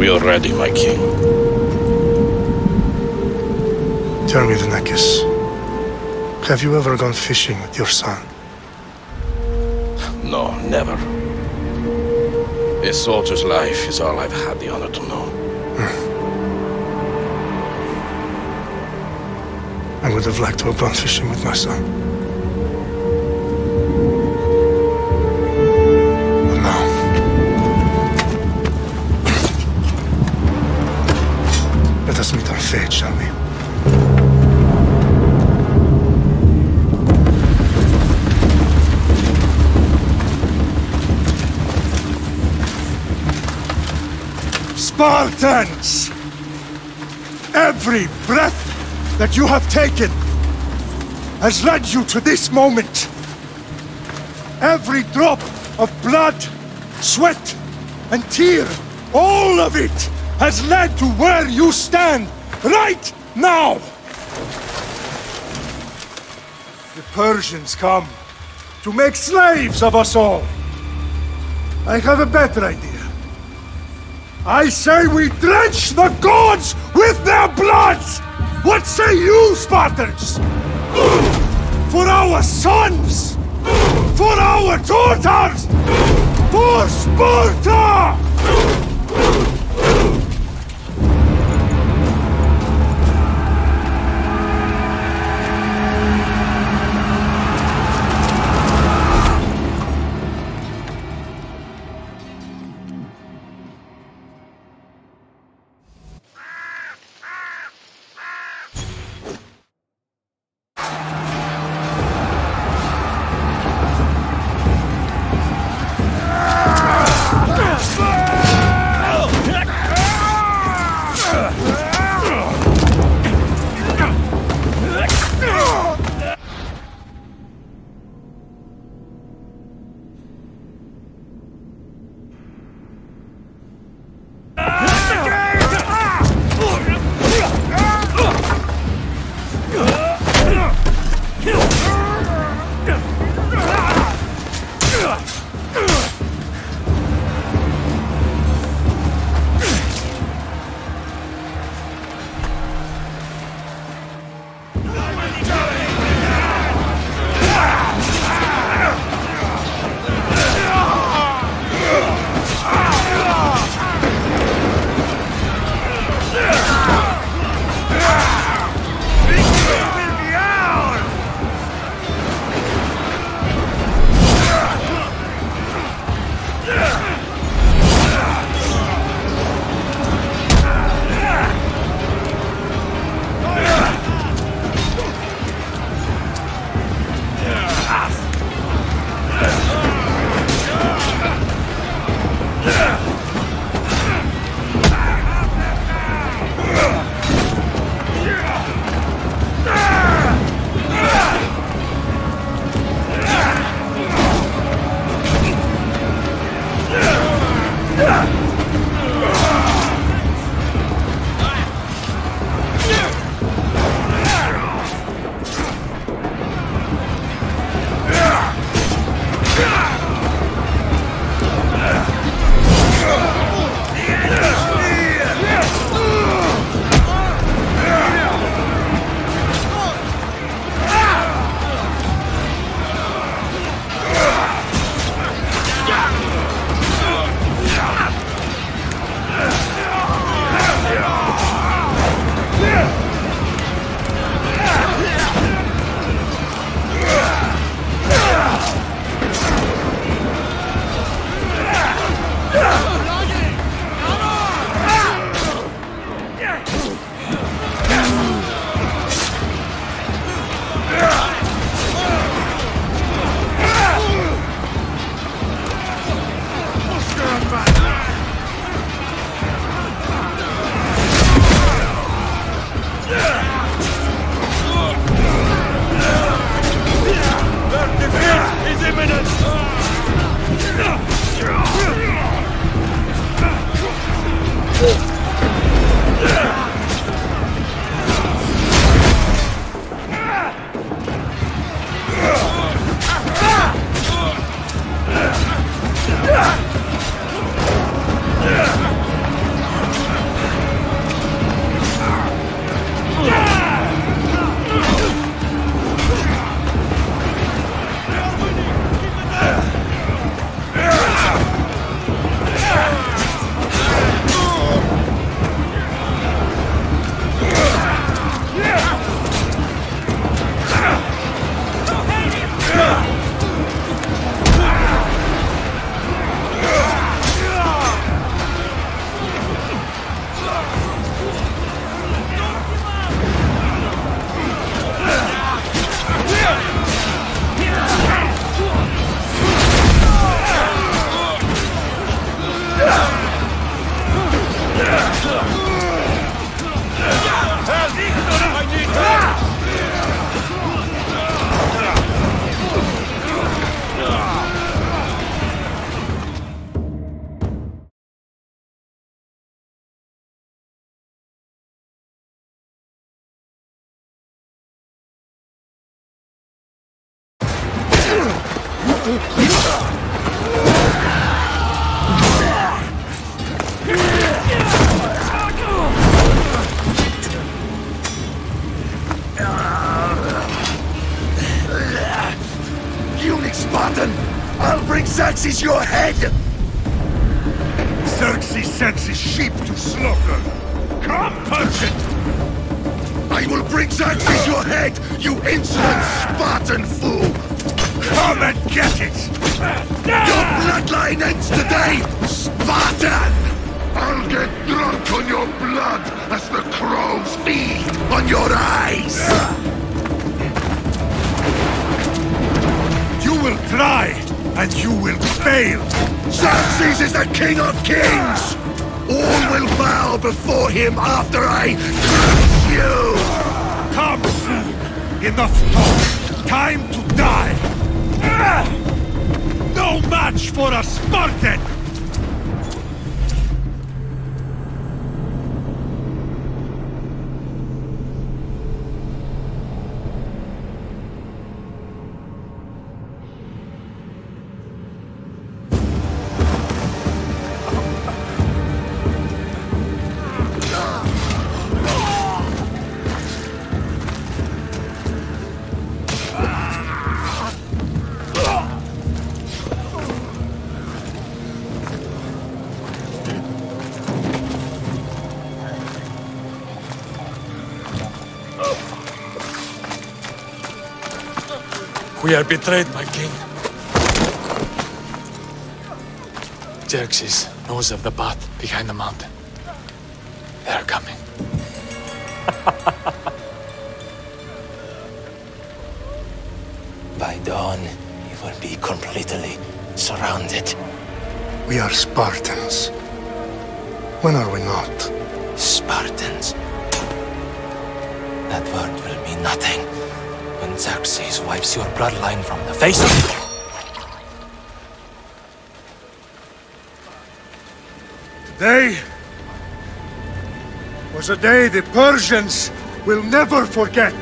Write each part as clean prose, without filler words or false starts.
We are ready, my king. Tell me, Vinakis, have you ever gone fishing with your son? No, never. A soldier's life is all I've had the honor to know. I would have liked to have gone fishing with my son. But now... let us meet our fate, shall we? Spartans! Every breath that you have taken has led you to this moment. Every drop of blood, sweat, and tear, all of it has led to where you stand right now. The Persians come to make slaves of us all. I have a better idea. I say we drench the gods with their bloods! What say you, Spartans? For our sons! For our daughters! For Sparta! Spartan! I'll bring Xerxes your head! Xerxes sends his sheep to slaughter. Come, Persian! I will bring Xerxes your head, you insolent Spartan fool! Come and get it! Your bloodline ends today, Spartan! I'll get drunk on your blood as the crows feed on your eyes! You will try, and you will fail! Xerxes is the king of kings! All will bow before him after I crush you! Come soon! Enough talk! Time to die! No match for a Spartan! We are betrayed, my king. Xerxes knows of the path behind the mountain. They are coming. By dawn, you will be completely surrounded. We are Spartans. When are we not? Spartans. That word will mean nothing when Xerxes wipes your bloodline from the face of the... Today was a day the Persians will never forget.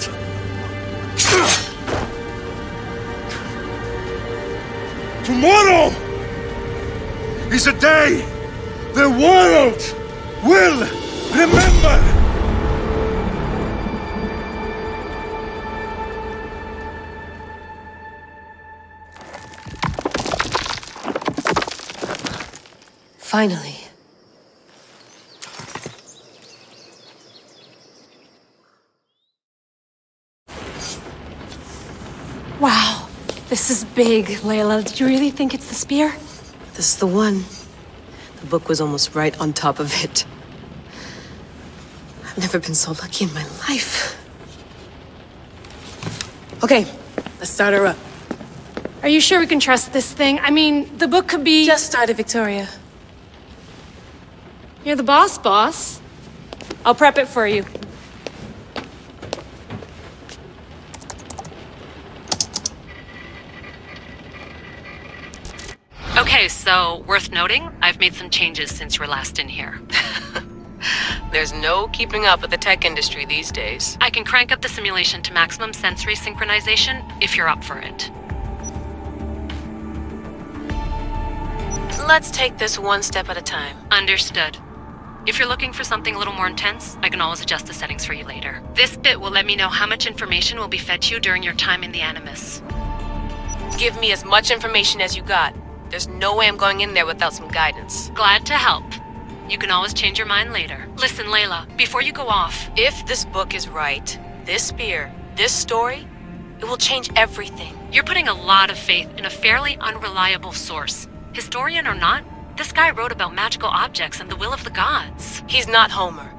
Tomorrow is a day the world will remember. Finally. Wow, this is big, Layla. Did you really think it's the spear? This is the one. The book was almost right on top of it. I've never been so lucky in my life. Okay, let's start her up. Are you sure we can trust this thing? I mean, the book could be... Just started, Victoria. You're the boss. I'll prep it for you. Okay, so, worth noting, I've made some changes since you were last in here. There's no keeping up with the tech industry these days. I can crank up the simulation to maximum sensory synchronization if you're up for it. Let's take this one step at a time. Understood. If you're looking for something a little more intense, I can always adjust the settings for you later. This bit will let me know how much information will be fed to you during your time in the Animus. Give me as much information as you got. There's no way I'm going in there without some guidance. Glad to help. You can always change your mind later. Listen, Layla, before you go off... If this book is right, this spear, this story, it will change everything. You're putting a lot of faith in a fairly unreliable source. Historian or not, this guy wrote about magical objects and the will of the gods. He's not Homer.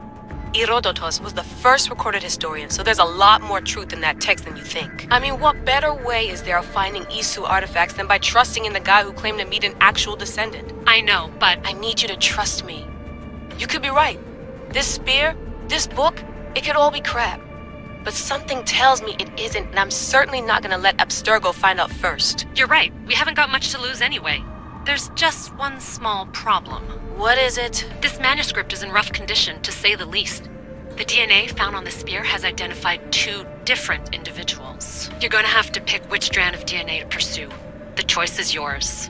Herodotus was the first recorded historian, so there's a lot more truth in that text than you think. I mean, what better way is there of finding Isu artifacts than by trusting in the guy who claimed to meet an actual descendant? I know, but... I need you to trust me. You could be right. This spear, this book, it could all be crap. But something tells me it isn't, and I'm certainly not gonna let Abstergo find out first. You're right. We haven't got much to lose anyway. There's just one small problem. What is it? This manuscript is in rough condition, to say the least. The DNA found on the spear has identified 2 different individuals. You're gonna have to pick which strand of DNA to pursue. The choice is yours.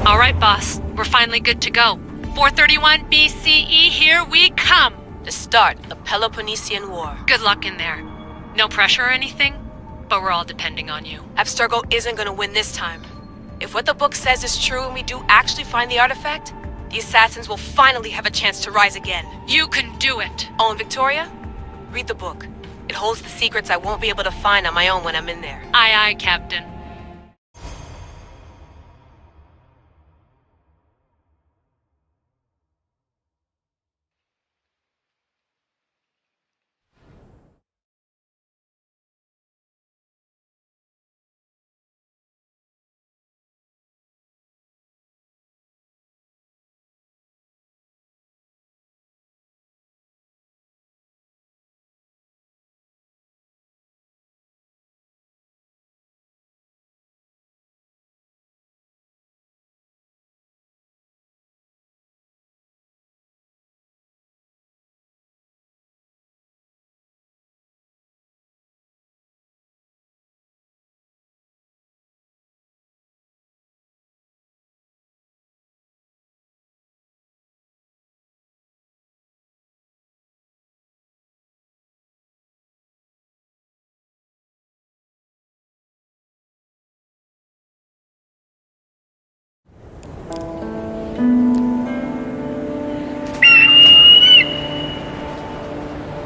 All right, boss. We're finally good to go. 431 BCE, here we come! The start of Peloponnesian War. Good luck in there. No pressure or anything, but we're all depending on you. Abstergo isn't gonna win this time. If what the book says is true and we do actually find the artifact, the assassins will finally have a chance to rise again. You can do it! Oh, and Victoria? Read the book. It holds the secrets I won't be able to find on my own when I'm in there. Aye, aye, Captain.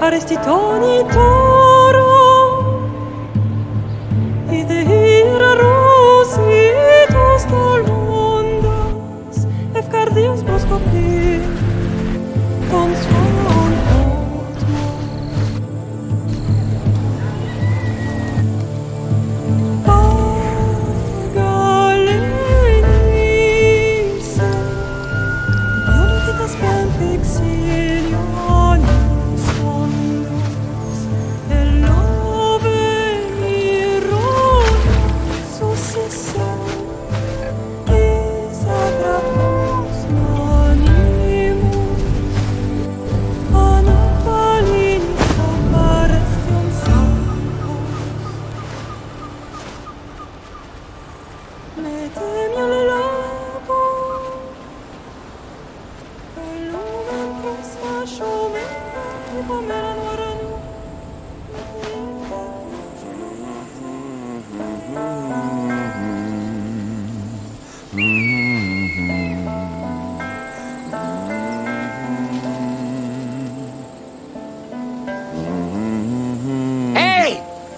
Arestitoni toro ide ira rositos tolmondas efcardios boscopi con suon potmo pagalenisa ionitas penfixilion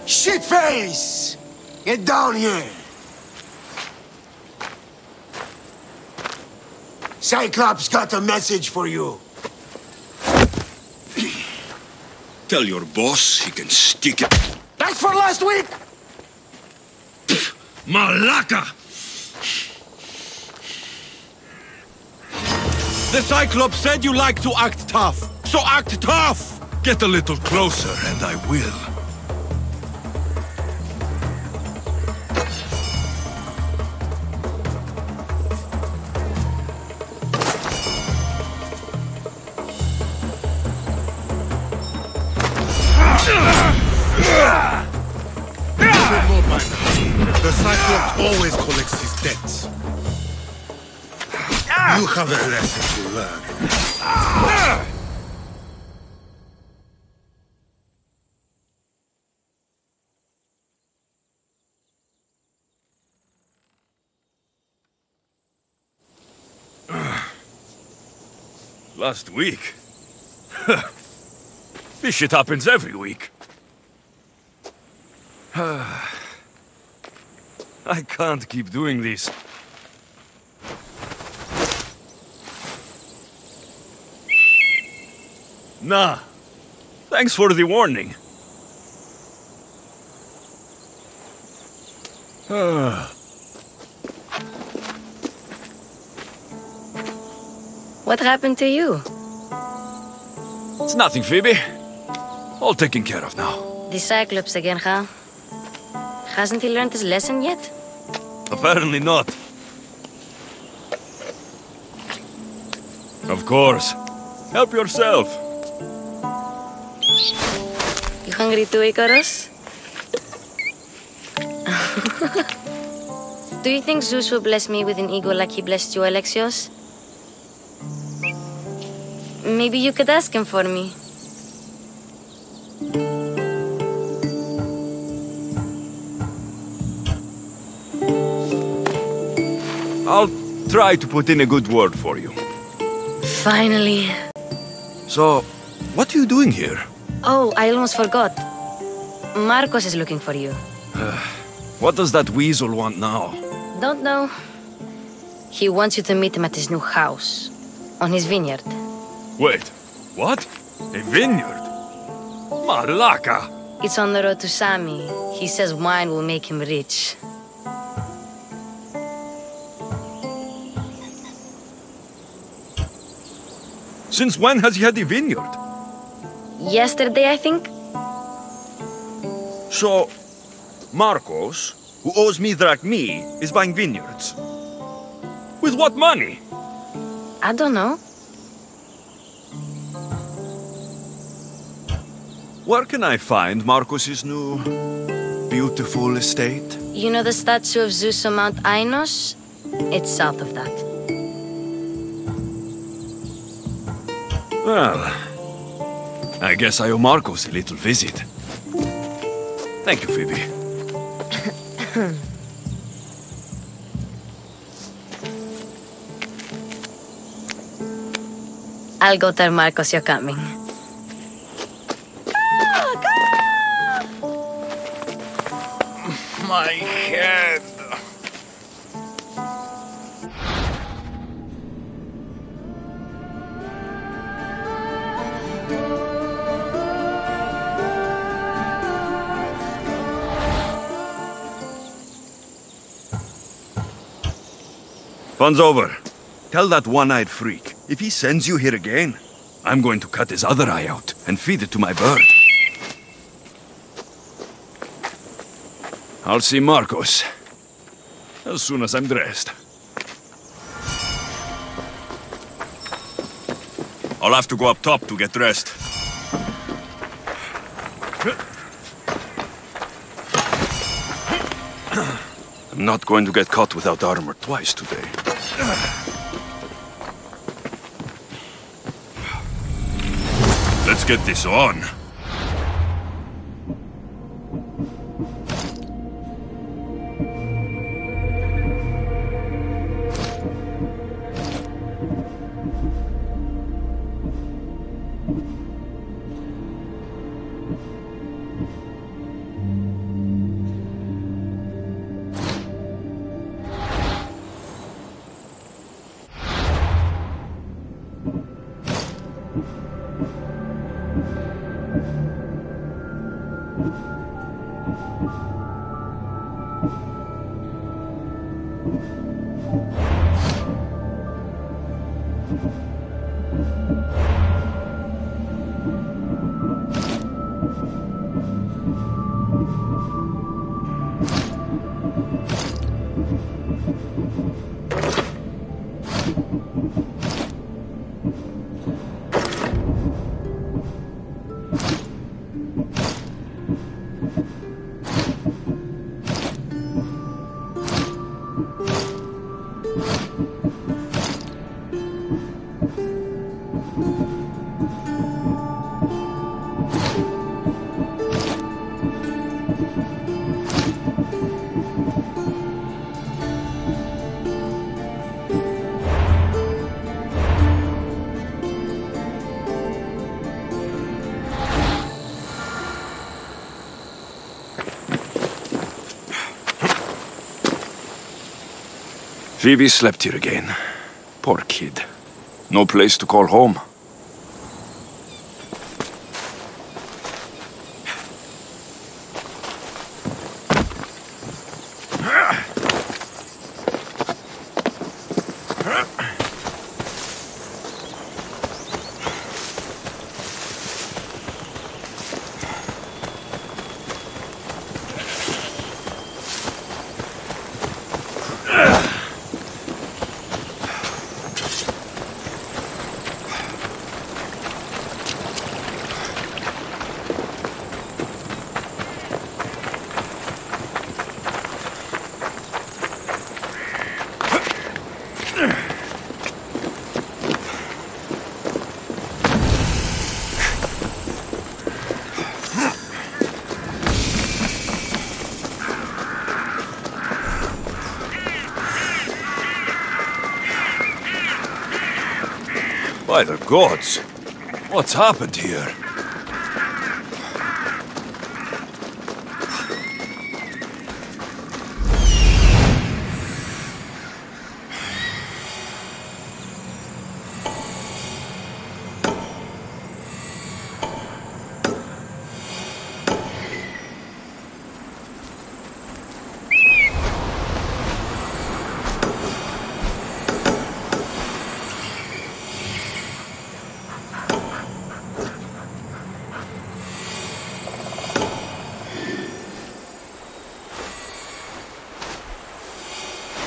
Shitface! Get down here! Cyclops got a message for you. Tell your boss he can stick it. That's for last week! Malaka! The Cyclops said you like to act tough, so act tough! Get a little closer and I will. The Cyclops always collects his debts. You have a lesson to learn. Last week? This shit happens every week. I can't keep doing this. Nah. Thanks for the warning. What happened to you? It's nothing, Phoebe. All taken care of now. The Cyclops again, huh? Hasn't he learned his lesson yet? Apparently not. Of course. Help yourself. You hungry too, Icarus? Do you think Zeus will bless me with an ego like he blessed you, Alexios? Maybe you could ask him for me. I'll try to put in a good word for you. Finally. So, what are you doing here? Oh, I almost forgot. Marcos is looking for you. What does that weasel want now? Don't know. He wants you to meet him at his new house. On his vineyard. Wait, what? A vineyard? Malaka! It's on the road to Sami. He says wine will make him rich. Since when has he had a vineyard? Yesterday, I think? So, Marcos, who owes me drachmi, is buying vineyards. With what money? I don't know. Where can I find Marcos's new, beautiful estate? You know the statue of Zeus on Mount Ainos? It's south of that. Well, I guess I owe Marcos a little visit. Thank you, Phoebe. I'll go tell Marcos you're coming. My head. Fun's over. Tell that one-eyed freak, if he sends you here again, I'm going to cut his other eye out and feed it to my bird. I'll see Marcos as soon as I'm dressed. I'll have to go up top to get dressed. I'm not going to get caught without armor twice today. Let's get this on. Phoebe slept here again. Poor kid. No place to call home. By the gods! What's happened here?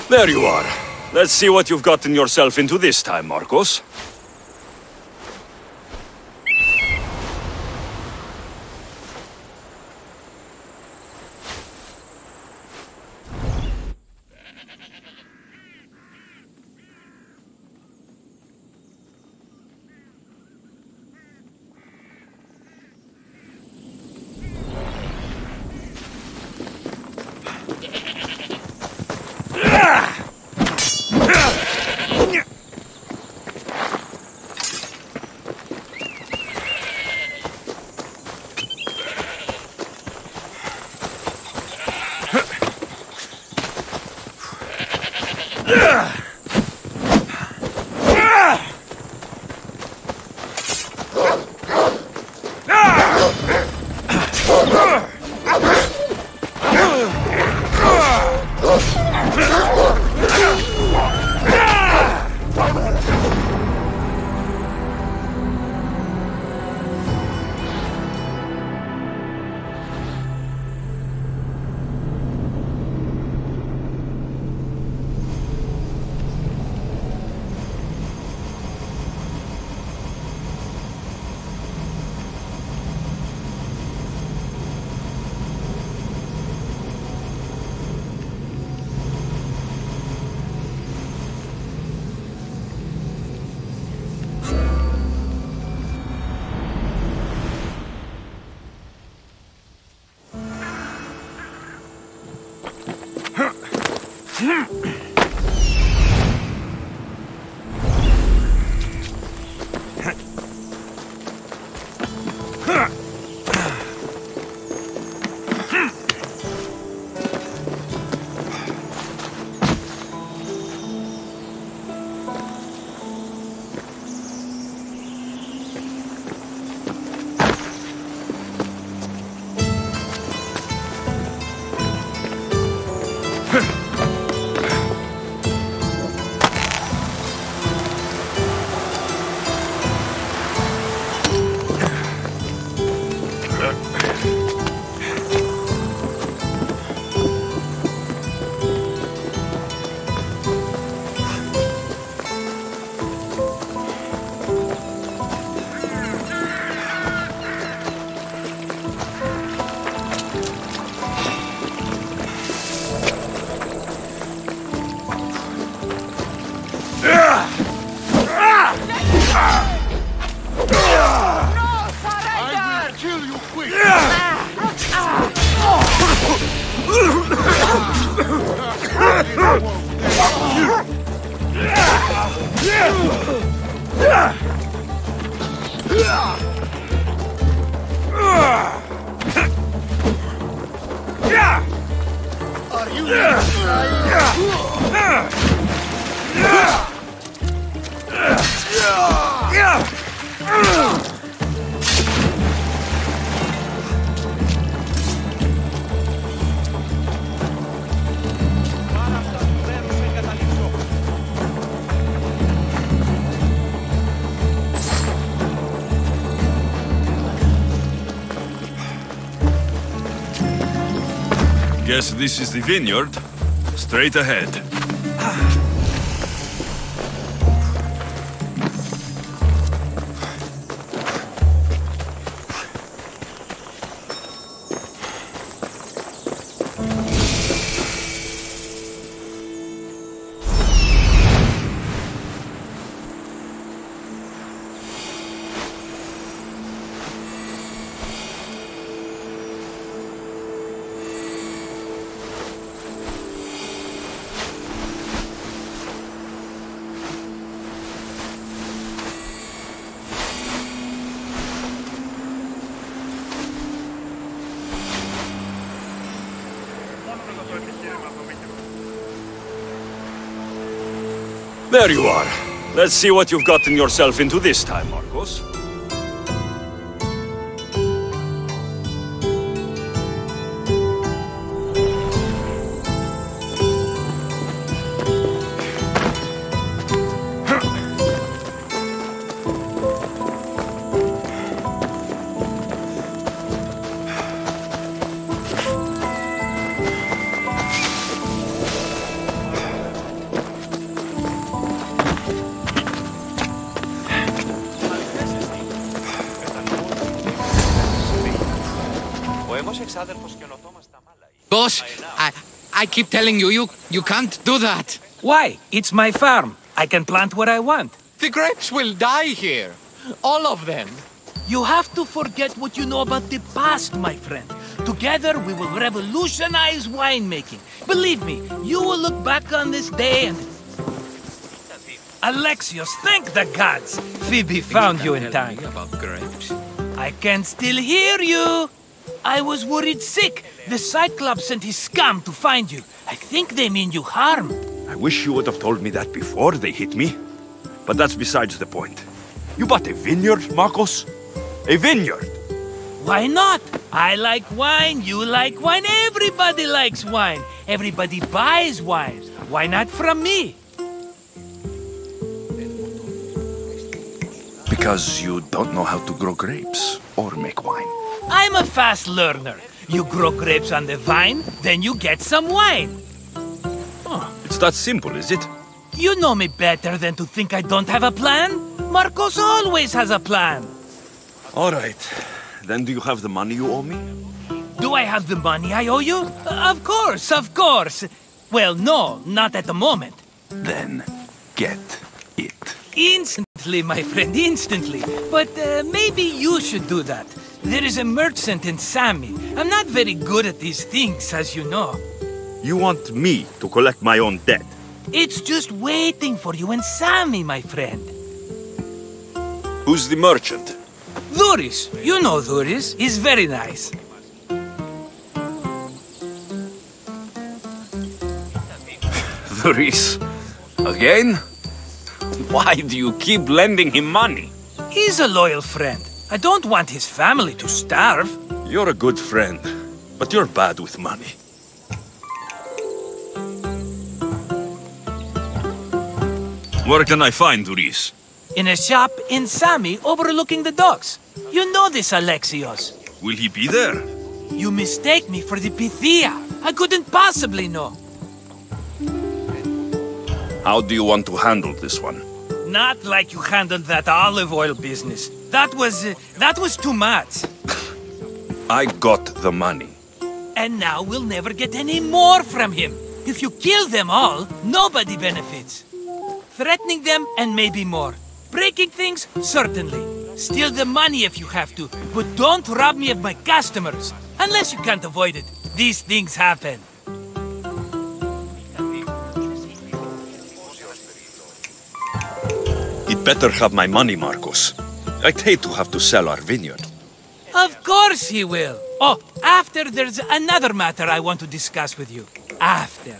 There you are. Let's see what you've gotten yourself into this time, Marcos. Guess this is the vineyard. Straight ahead. There you are. Let's see what you've gotten yourself into this time, Marcos. Boss, I keep telling you, you can't do that. Why? It's my farm. I can plant what I want. The grapes will die here. All of them. You have to forget what you know about the past, my friend. Together, we will revolutionize winemaking. Believe me, you will look back on this day and... Alexios, thank the gods! Phoebe found you in time. About grapes. I can still hear you! I was worried sick. The Cyclops sent his scum to find you. I think they mean you harm. I wish you would have told me that before they hit me. But that's besides the point. You bought a vineyard, Marcos? A vineyard? Why not? I like wine, you like wine, everybody likes wine. Everybody buys wine. Why not from me? Because you don't know how to grow grapes or make wine. I'm a fast learner. You grow grapes on the vine, then you get some wine. Oh, it's that simple, is it? You know me better than to think I don't have a plan. Marcos always has a plan. All right. Then do you have the money you owe me? Do I have the money I owe you? Of course, of course. Well, no, not at the moment. Then get it. Instantly, my friend, instantly. But maybe you should do that. There is a merchant in Sami. I'm not very good at these things, as you know. You want me to collect my own debt? It's just waiting for you in Sami, my friend. Who's the merchant? Duris. You know Duris. He's very nice. Duris? Again? Why do you keep lending him money? He's a loyal friend. I don't want his family to starve. You're a good friend, but you're bad with money. Where can I find Duris? In a shop in Sami overlooking the docks. You know this, Alexios. Will he be there? You mistake me for the Pythia. I couldn't possibly know. How do you want to handle this one? Not like you handled that olive oil business. That was too much. I got the money. And now we'll never get any more from him. If you kill them all, nobody benefits. Threatening them and maybe more. Breaking things, certainly. Steal the money if you have to, but don't rob me of my customers. Unless you can't avoid it. These things happen. He'd better have my money, Marcos. I'd hate to have to sell our vineyard. Of course he will. Oh, after there's another matter I want to discuss with you. After.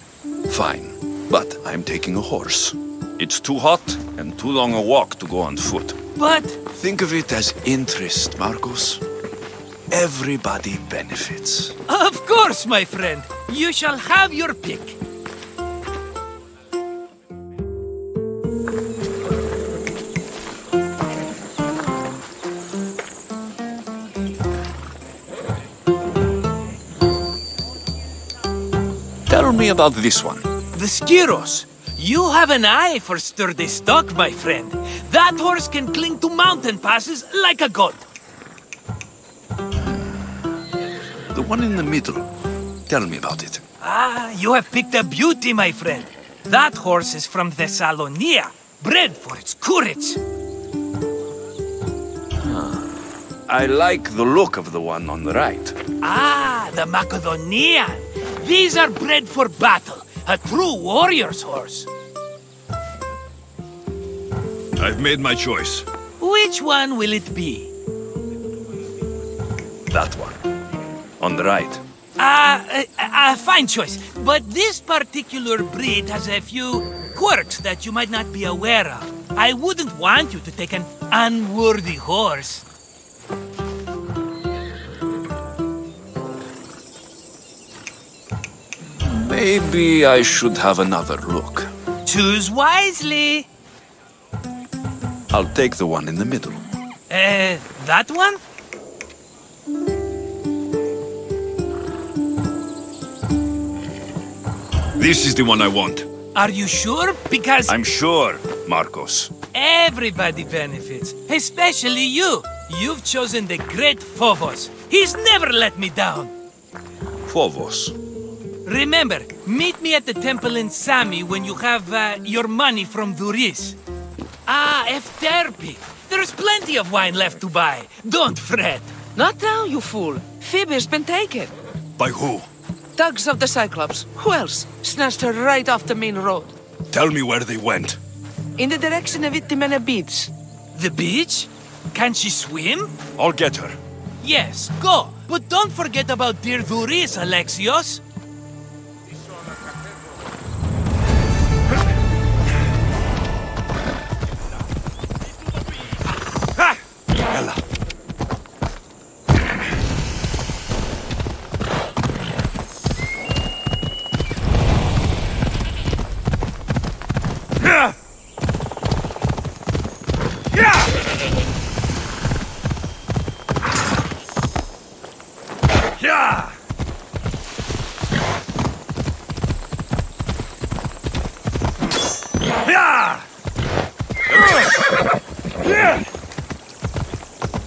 Fine, but I'm taking a horse. It's too hot and too long a walk to go on foot. But... Think of it as interest, Marcos. Everybody benefits. Of course, my friend. You shall have your pick. Tell me about this one. The Skiros. You have an eye for sturdy stock, my friend. That horse can cling to mountain passes like a goat. The one in the middle. Tell me about it. Ah, you have picked a beauty, my friend. That horse is from Thessalonia, bred for its courage. I like the look of the one on the right. Ah, the Macedonian. These are bred for battle. A true warrior's horse. I've made my choice. Which one will it be? That one. On the right. Fine choice. But this particular breed has a few quirks that you might not be aware of. I wouldn't want you to take an unworthy horse. Maybe I should have another look. Choose wisely. I'll take the one in the middle. That one? This is the one I want. Are you sure? Because I'm sure, Marcos. everybody benefits, especially you. You've chosen the great Phobos. He's never let me down. Phobos. Remember, meet me at the temple in Sami when you have your money from Duris. Ah, Efterpi. There's plenty of wine left to buy. Don't fret. Not now, you fool. Phoebe's been taken. By who? Thugs of the Cyclops. Who else? Snatched her right off the main road. Tell me where they went. In the direction of Itimena Beach. The beach? Can she swim? I'll get her. Yes, go. But don't forget about dear Duris, Alexios. Ella.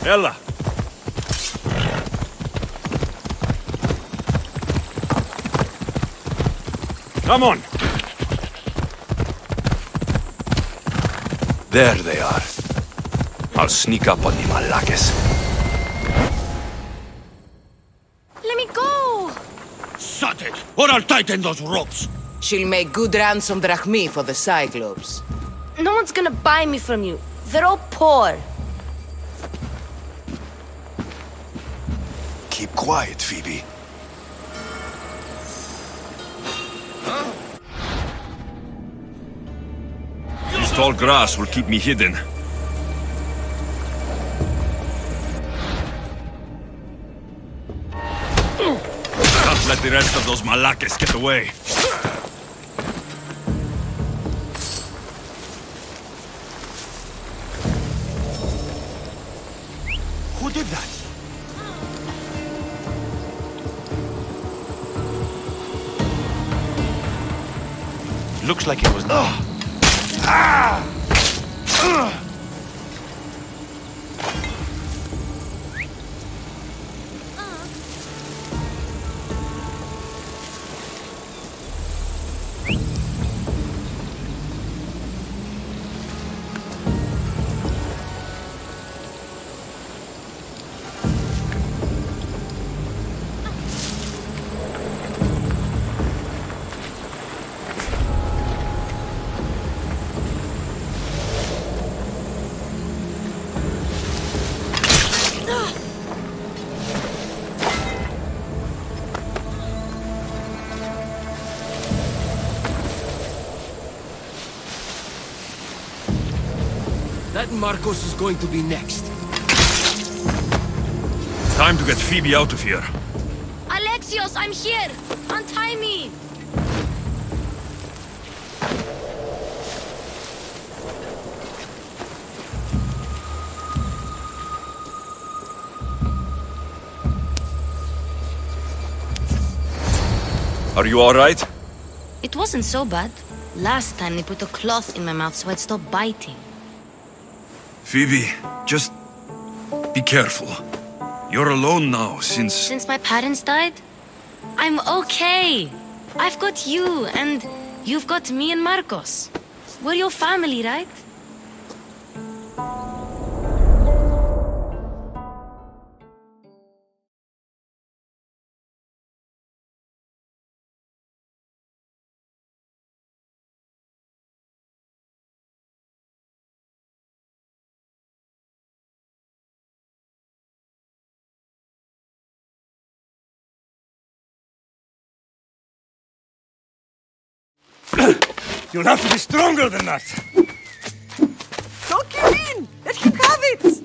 Ella. Come on. There they are. I'll sneak up on the Malakes. Let me go! Shut it, or I'll tighten those ropes. She'll make good ransom drachmi for the Cyclops. No one's gonna buy me from you. They're all poor. Keep quiet, Phoebe. This tall grass will keep me hidden. Can't let the rest of those Malakes get away. Who did that? Looks like it was not. That Marcos is going to be next. Time to get Phoebe out of here. Alexios, I'm here! Untie me! Are you all right? It wasn't so bad. Last time they put a cloth in my mouth so I'd stop biting. Phoebe, just be careful. You're alone now since... Since my parents died? I'm okay. I've got you, and you've got me and Marcos. We're your family, right? You'll have to be stronger than that. Don't give in! Let him have it!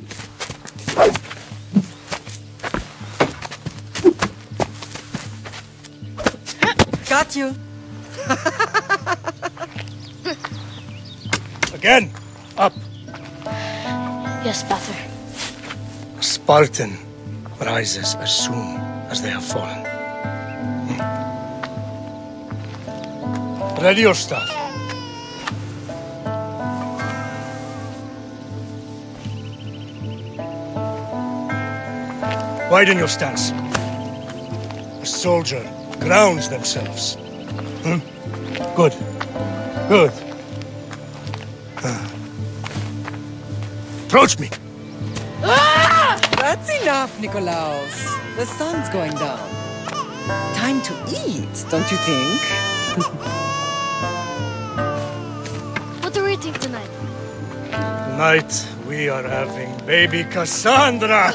Got you. Again, up. Yes, Father. A Spartan rises as soon as they have fallen. Ready your staff. Widen your stance. A soldier grounds themselves. Good. Good. Approach me. Ah! That's enough, Nikolaus. The sun's going down. Time to eat, don't you think? What are we eating tonight? Tonight, we are having baby Cassandra.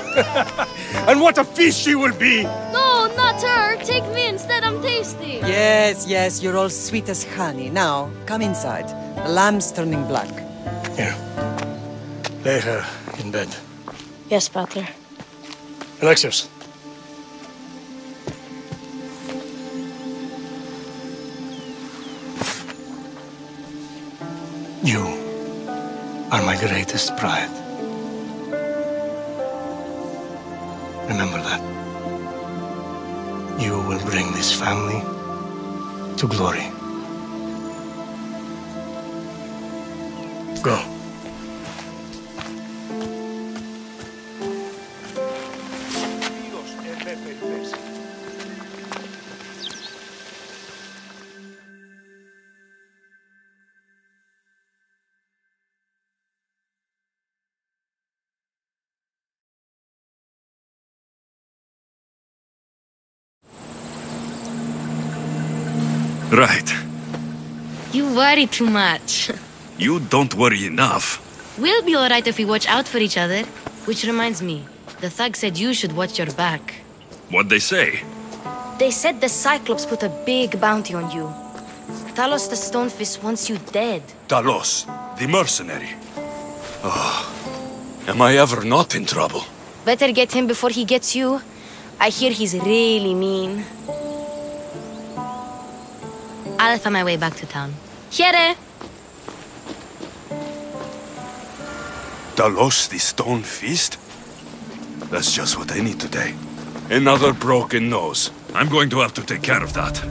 And what a feast she will be. No, not her. Take me instead. I'm tasty. Yes, yes, you're all sweet as honey. Now, come inside. The lamb's turning black. Here. Lay her in bed. Yes, Pater. Alexios. You are my greatest pride. Remember that. You will bring this family to glory. Go. Right. You worry too much. You don't worry enough. We'll be alright if we watch out for each other. Which reminds me, the thug said you should watch your back. What'd they say? They said the Cyclops put a big bounty on you. Talos the Stonefist wants you dead. Talos, the mercenary. Oh, am I ever not in trouble? Better get him before he gets you. I hear he's really mean. I'll find my way back to town. Here! Talos, the Stone Fist? That's just what I need today. Another broken nose. I'm going to have to take care of that.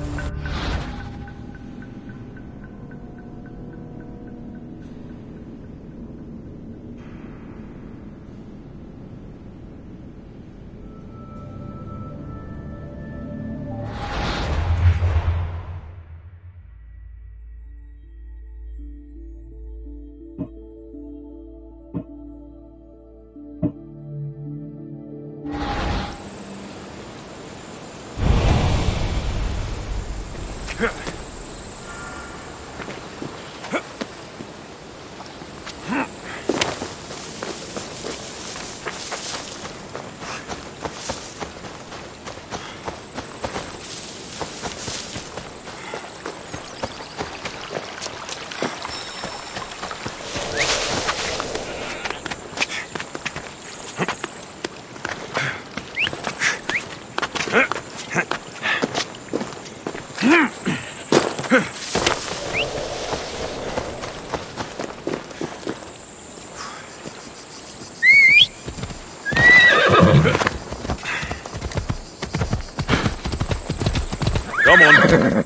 Come on.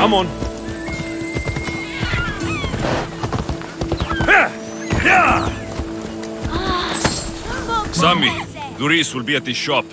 Come on. Sammy, Doris will be at his shop.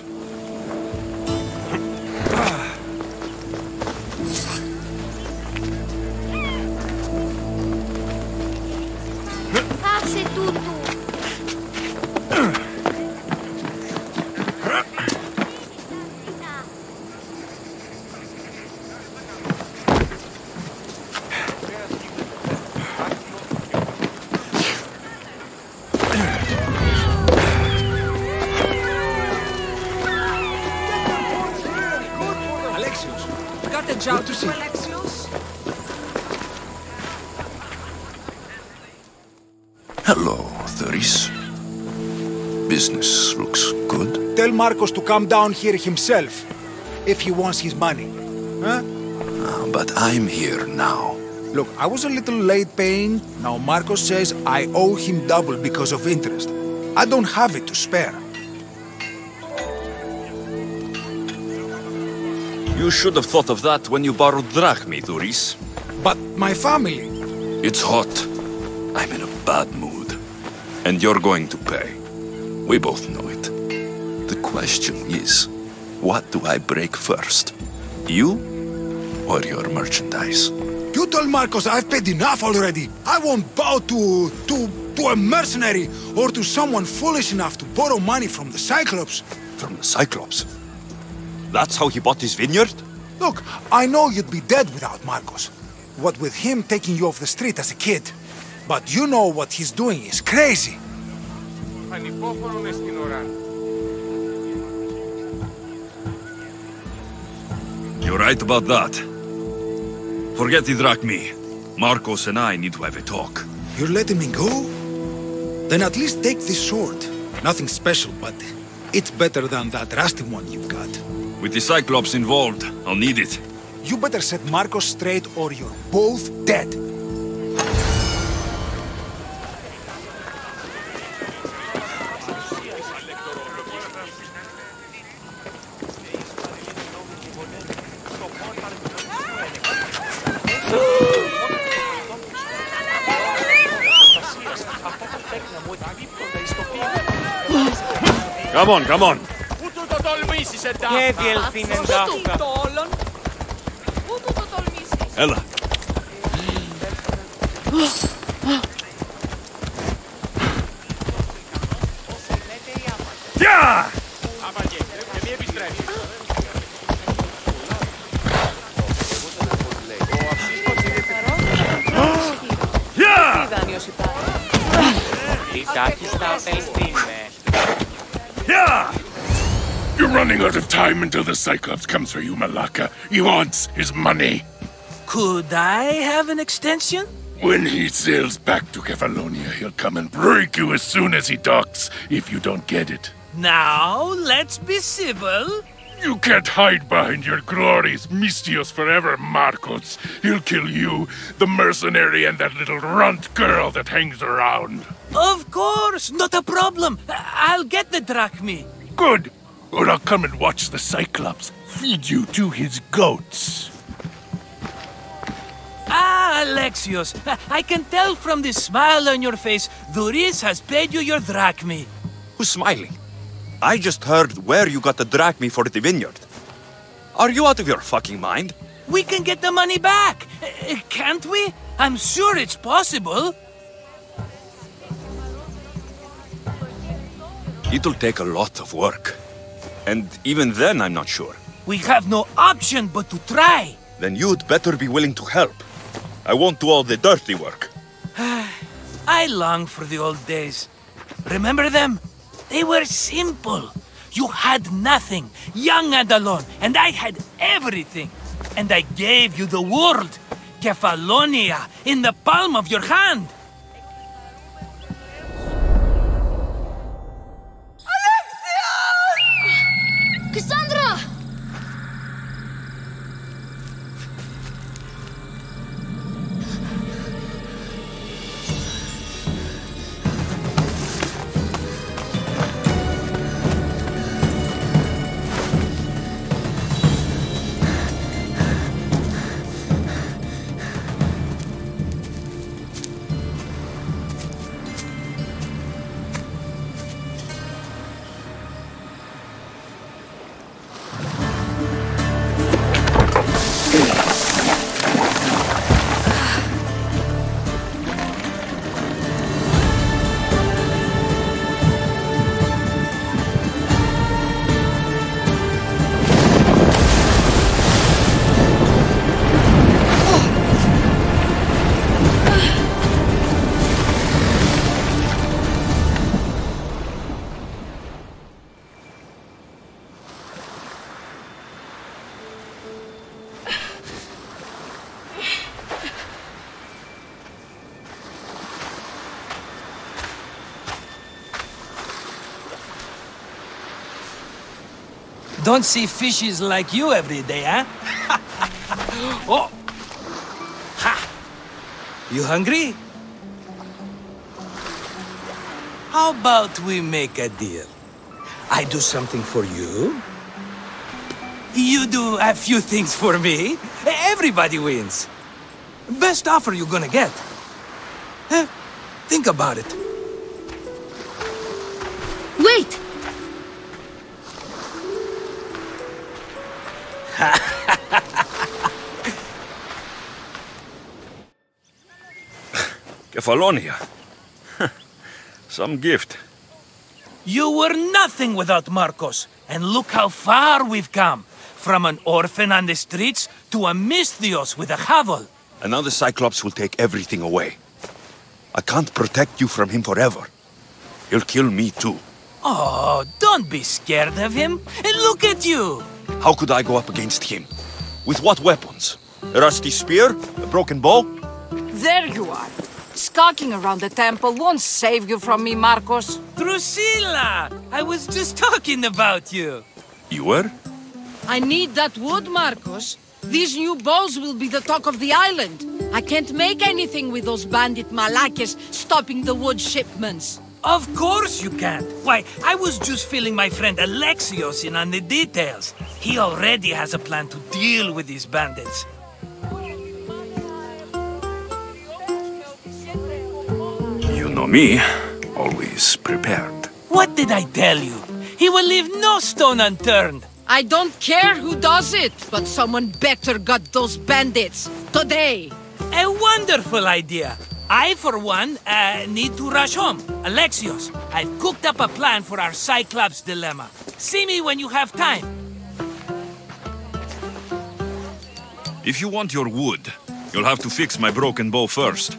Good to see you. Hello, Doris. Business looks good. Tell Marcos to come down here himself, if he wants his money. Huh? But I'm here now. Look, I was a little late paying. Now Marcos says I owe him double because of interest. I don't have it to spare. You should have thought of that when you borrowed drachmi, Doris. But my family... It's hot. I'm in a bad mood. And you're going to pay. We both know it. The question is, what do I break first? You or your merchandise? You told Marcos I've paid enough already. I won't bow to a mercenary or to someone foolish enough to borrow money from the Cyclops. From the Cyclops? That's how he bought his vineyard? Look, I know you'd be dead without Marcos. What with him taking you off the street as a kid. But you know what he's doing is crazy. You're right about that. Forget the drachmi. Marcos and I need to have a talk. You're letting me go? Then at least take this sword. Nothing special, but it's better than that rusty one you've got. With the Cyclops involved, I'll need it. You better set Marcos straight or you're both dead. Come on, come on. Ella. Yeah! Yeah! You're running out of time until the Cyclops comes for you, Malaka. He wants his money. Could I have an extension? When he sails back to Kefalonia, he'll come and break you as soon as he docks, if you don't get it. Now, let's be civil. You can't hide behind your glories, Mistios forever, Marcos. He'll kill you, the mercenary, and that little runt girl that hangs around. Of course, not a problem. I'll get the drachmi. Good. Or I'll come and watch the Cyclops feed you to his goats. Ah, Alexios, I can tell from the smile on your face, Doris has paid you your drachmi. Who's smiling? I just heard where you got the drachmi for the vineyard. Are you out of your fucking mind? We can get the money back, can't we? I'm sure it's possible. It'll take a lot of work. And even then, I'm not sure. We have no option but to try. Then you'd better be willing to help. I won't do all the dirty work. I long for the old days. Remember them? They were simple. You had nothing, young and alone, and I had everything. And I gave you the world, Kefalonia, in the palm of your hand. Cassandra! Don't see fishes like you every day, huh? Oh! Ha! You hungry? How about we make a deal? I do something for you. You do a few things for me. Everybody wins. Best offer you're gonna get. Think about it. Wait! Kefalonia. Some gift. You were nothing without Marcos, and look how far we've come. From an orphan on the streets to a Misthios with a hovel. And now the Cyclops will take everything away. I can't protect you from him forever. He'll kill me too. Oh, don't be scared of him. And look at you. How could I go up against him? With what weapons? A rusty spear? A broken bow? There you are. Skulking around the temple won't save you from me, Marcos. Drusilla! I was just talking about you. You were? I need that wood, Marcos. These new bows will be the talk of the island. I can't make anything with those bandit malakes stopping the wood shipments. Of course you can't. Why, I was just filling my friend Alexios in on the details. He already has a plan to deal with these bandits. You know me, always prepared. What did I tell you? He will leave no stone unturned. I don't care who does it, but someone better got those bandits. Today. A wonderful idea. I, for one, need to rush home. Alexios, I've cooked up a plan for our Cyclops dilemma. See me when you have time. If you want your wood, you'll have to fix my broken bow first.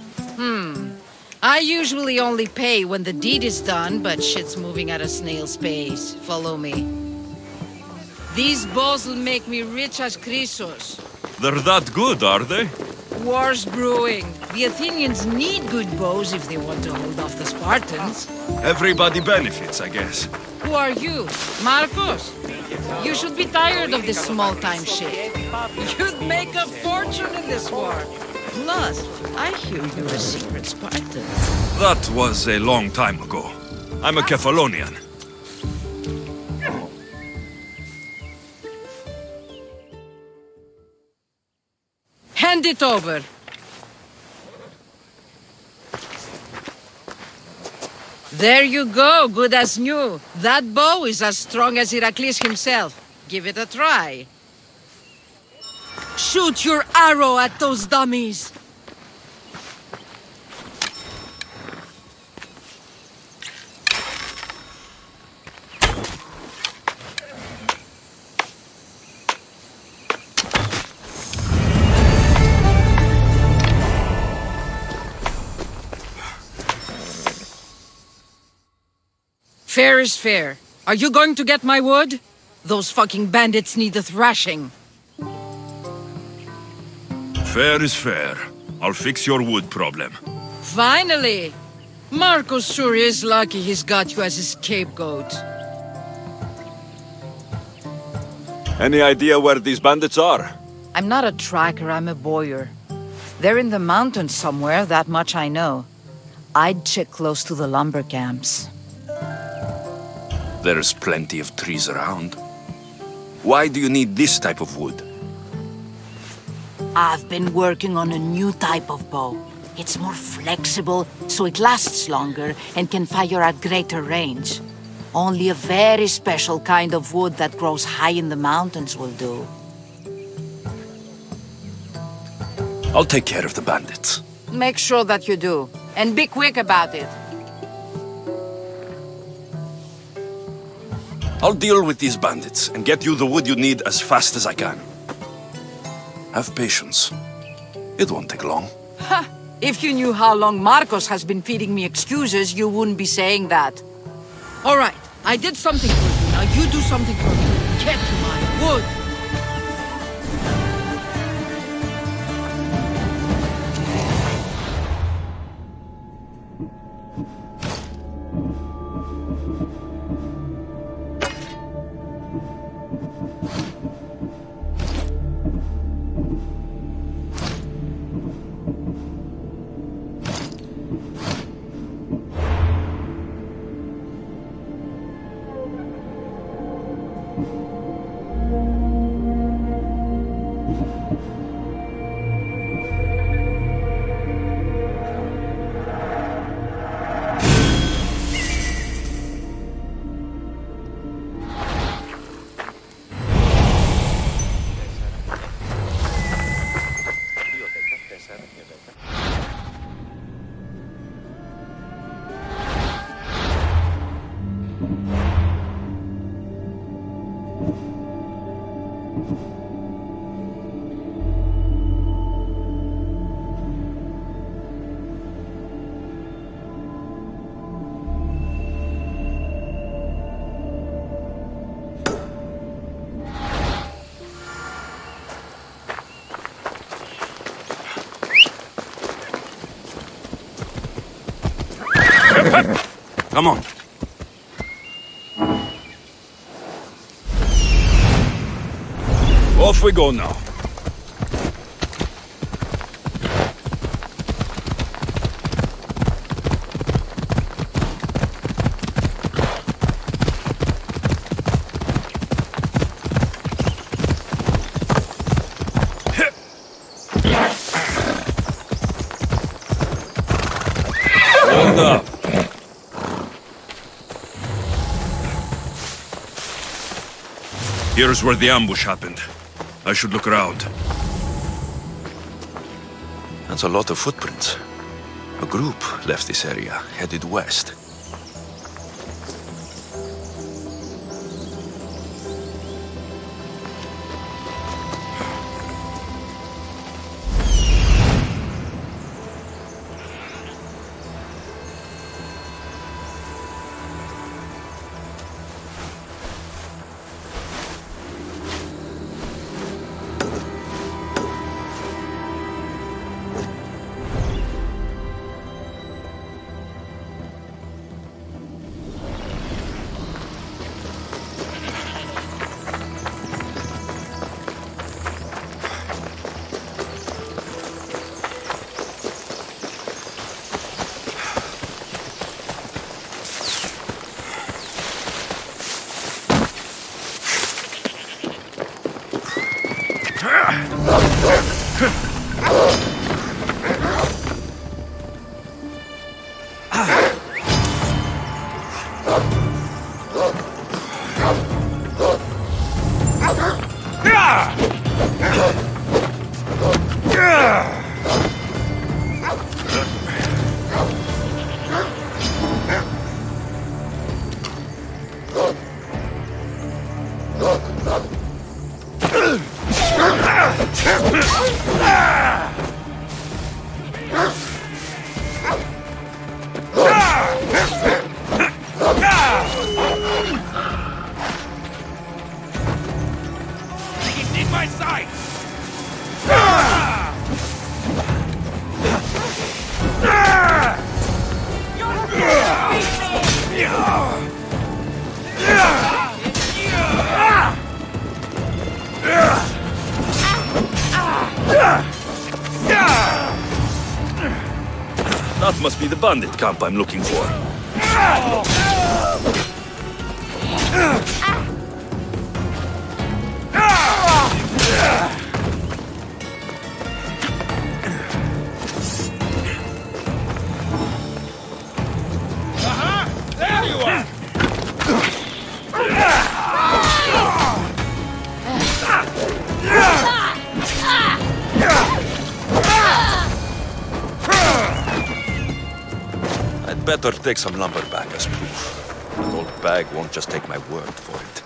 I usually only pay when the deed is done, but shit's moving at a snail's pace. Follow me. These bows will make me rich as Chrysos. They're that good, are they? War's brewing. The Athenians need good bows if they want to hold off the Spartans. Everybody benefits, I guess. Who are you? Marcos? You should be tired of this small-time shit. You'd make a fortune in this war. Plus, I hear you're a secret Spartan. That was a long time ago. I'm a Kefalonian. Hand it over. There you go, good as new. That bow is as strong as Heracles himself. Give it a try. Shoot your arrow at those dummies. Fair is fair. Are you going to get my wood? Those fucking bandits need a thrashing. Fair is fair. I'll fix your wood problem. Finally! Marcos sure is lucky he's got you as his scapegoat. Any idea where these bandits are? I'm not a tracker, I'm a boyer. They're in the mountains somewhere, that much I know. I'd check close to the lumber camps. There's plenty of trees around. Why do you need this type of wood? I've been working on a new type of bow. It's more flexible, so it lasts longer and can fire at greater range. Only a very special kind of wood that grows high in the mountains will do. I'll take care of the bandits. Make sure that you do, and be quick about it. I'll deal with these bandits and get you the wood you need as fast as I can. Have patience. It won't take long. Ha! If you knew how long Marcos has been feeding me excuses, you wouldn't be saying that. All right, I did something for you. Now you do something for me. Get my wood. Come on. Off we go now. Hold up. Here's where the ambush happened. I should look around. That's a lot of footprints. A group left this area, headed west. That must be the bandit camp I'm looking for. There you are! I'd better take some lumber back as proof. An old bag won't just take my word for it.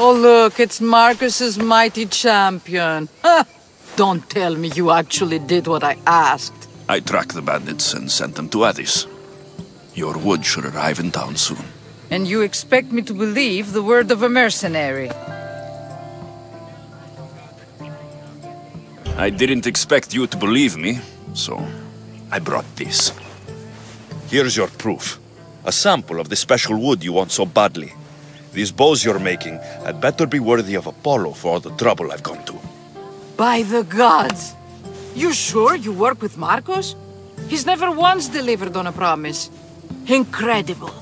Oh, look, it's Marcus's mighty champion. Ha! Don't tell me you actually did what I asked. I tracked the bandits and sent them to Addis. Your wood should arrive in town soon. And you expect me to believe the word of a mercenary? I didn't expect you to believe me, so I brought this. Here's your proof. A sample of the special wood you want so badly. These bows you're making had better be worthy of Apollo for all the trouble I've gone to. By the gods! You sure you work with Marcos? He's never once delivered on a promise. Incredible.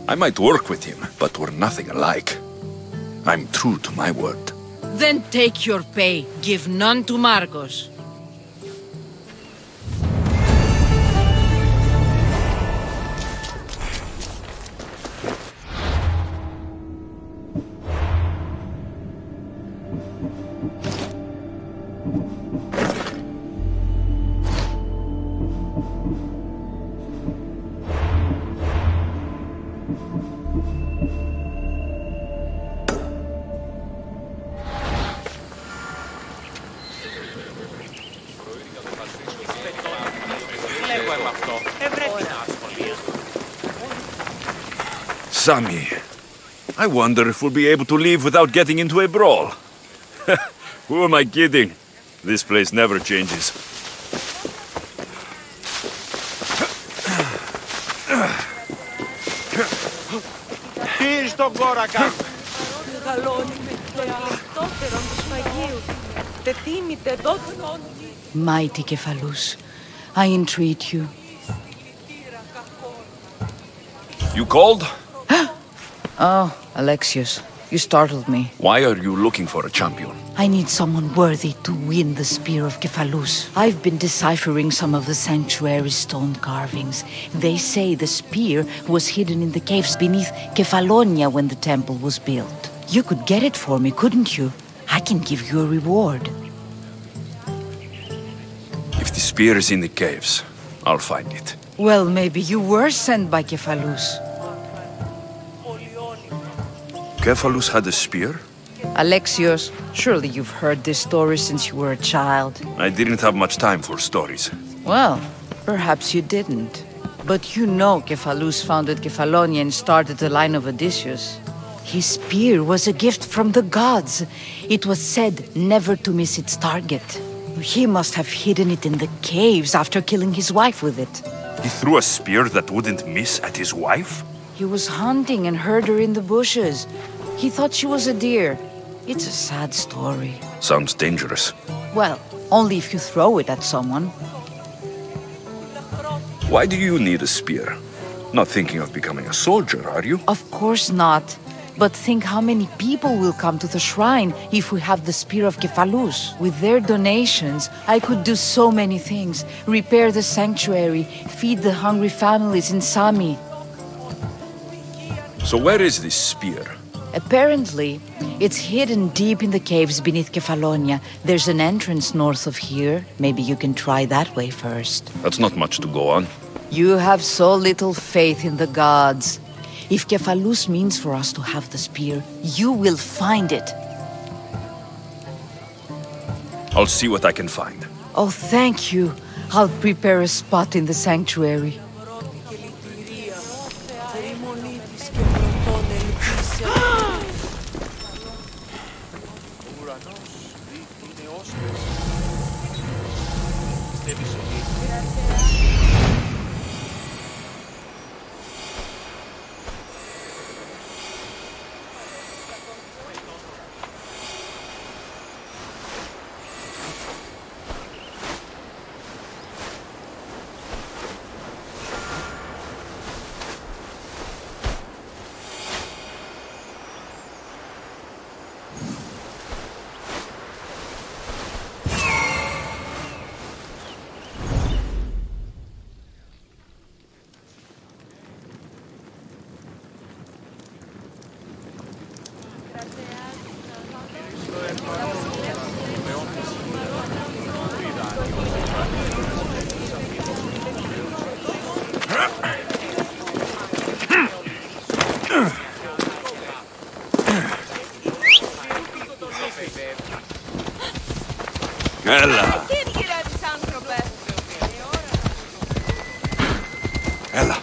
I might work with him, but we're nothing alike. I'm true to my word. Then take your pay. Give none to Marcos. Sammy, I wonder if we'll be able to leave without getting into a brawl. Who am I kidding? This place never changes. Mighty Cephalus, I entreat you. You called? Oh, Alexios, you startled me. Why are you looking for a champion? I need someone worthy to win the Spear of Cephalus. I've been deciphering some of the sanctuary's stone carvings. They say the spear was hidden in the caves beneath Kefalonia when the temple was built. You could get it for me, couldn't you? I can give you a reward. If the spear is in the caves, I'll find it. Well, maybe you were sent by Cephalus. Cephalus had a spear? Alexios, surely you've heard this story since you were a child. I didn't have much time for stories. Well, perhaps you didn't. But you know Cephalus founded Kefalonia and started the line of Odysseus. His spear was a gift from the gods. It was said never to miss its target. He must have hidden it in the caves after killing his wife with it. He threw a spear that wouldn't miss at his wife? He was hunting and heard her in the bushes. He thought she was a deer. It's a sad story. Sounds dangerous. Well, only if you throw it at someone. Why do you need a spear? Not thinking of becoming a soldier, are you? Of course not. But think how many people will come to the shrine if we have the Spear of Cephalus. With their donations, I could do so many things. Repair the sanctuary, feed the hungry families in Sami. So where is this spear? Apparently, it's hidden deep in the caves beneath Kefalonia. There's an entrance north of here. Maybe you can try that way first. That's not much to go on. You have so little faith in the gods. If Kephalus means for us to have the spear, you will find it. I'll see what I can find. Oh, thank you. I'll prepare a spot in the sanctuary. Ella! Ella!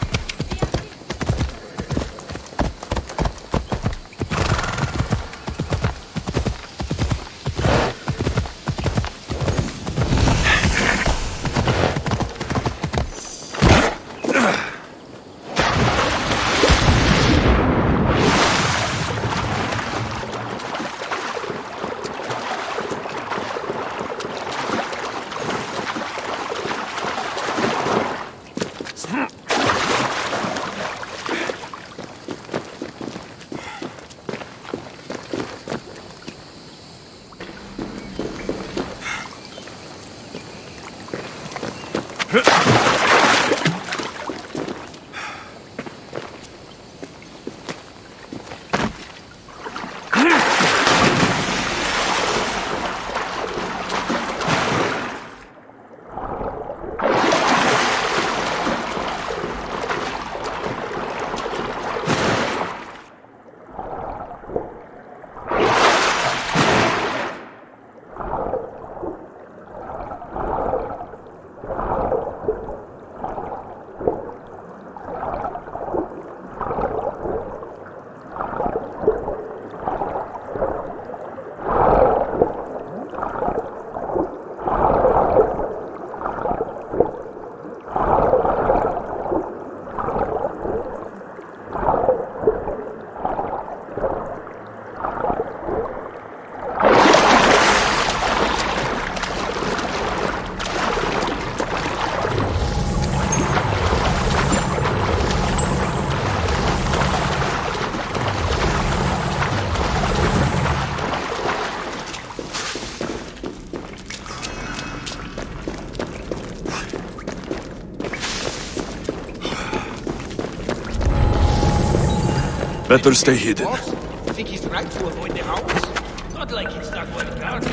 Better stay hidden. I think he's right to avoid the house. Not like it's not well guarded.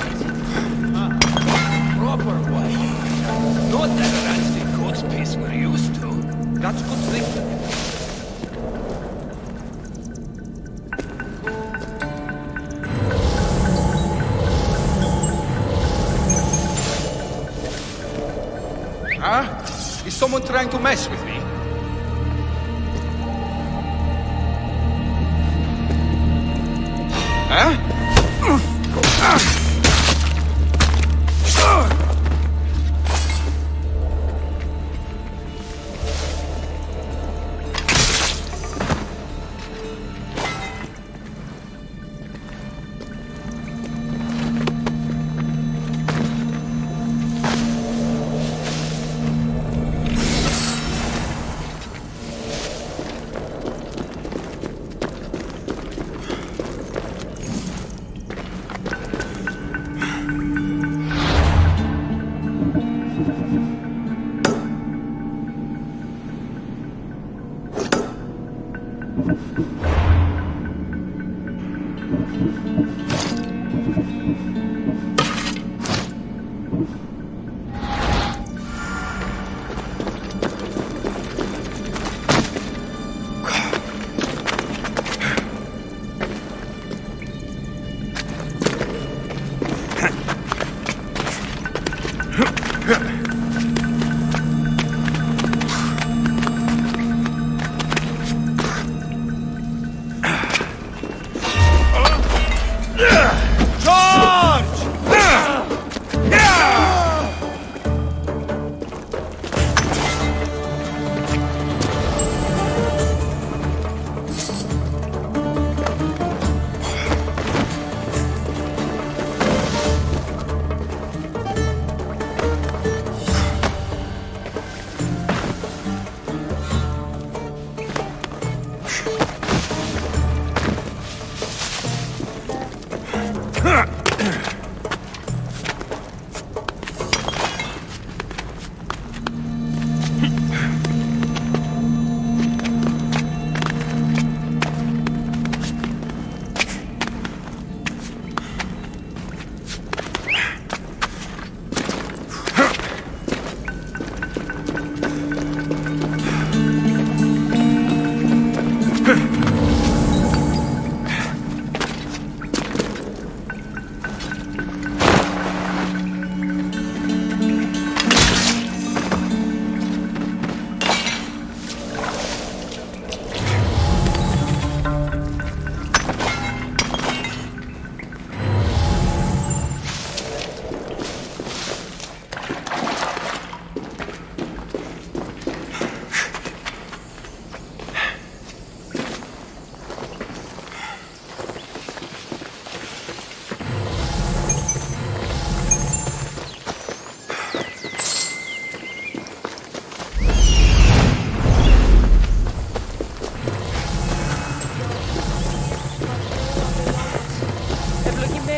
Proper way. Not that fancy coat's piece we're used to. That's good thinking. Huh? Is someone trying to mess with me? Huh?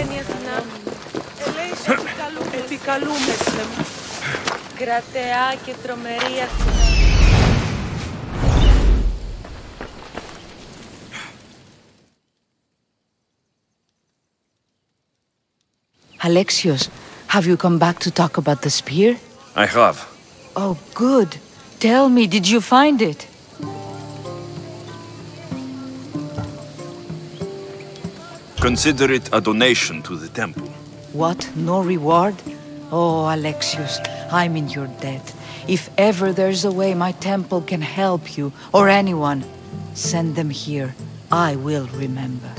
Ευγένεια στην άμυνα. Ελέησον επικαλούμεθα. Κρατεά και τρομερή Αθηνά. Alexios, have you come back to talk about the spear? I have. Oh, good. Tell me, did you find it? Consider it a donation to the temple. What? No reward? Oh, Alexios, I'm in your debt. If ever there's a way my temple can help you, or anyone, send them here. I will remember.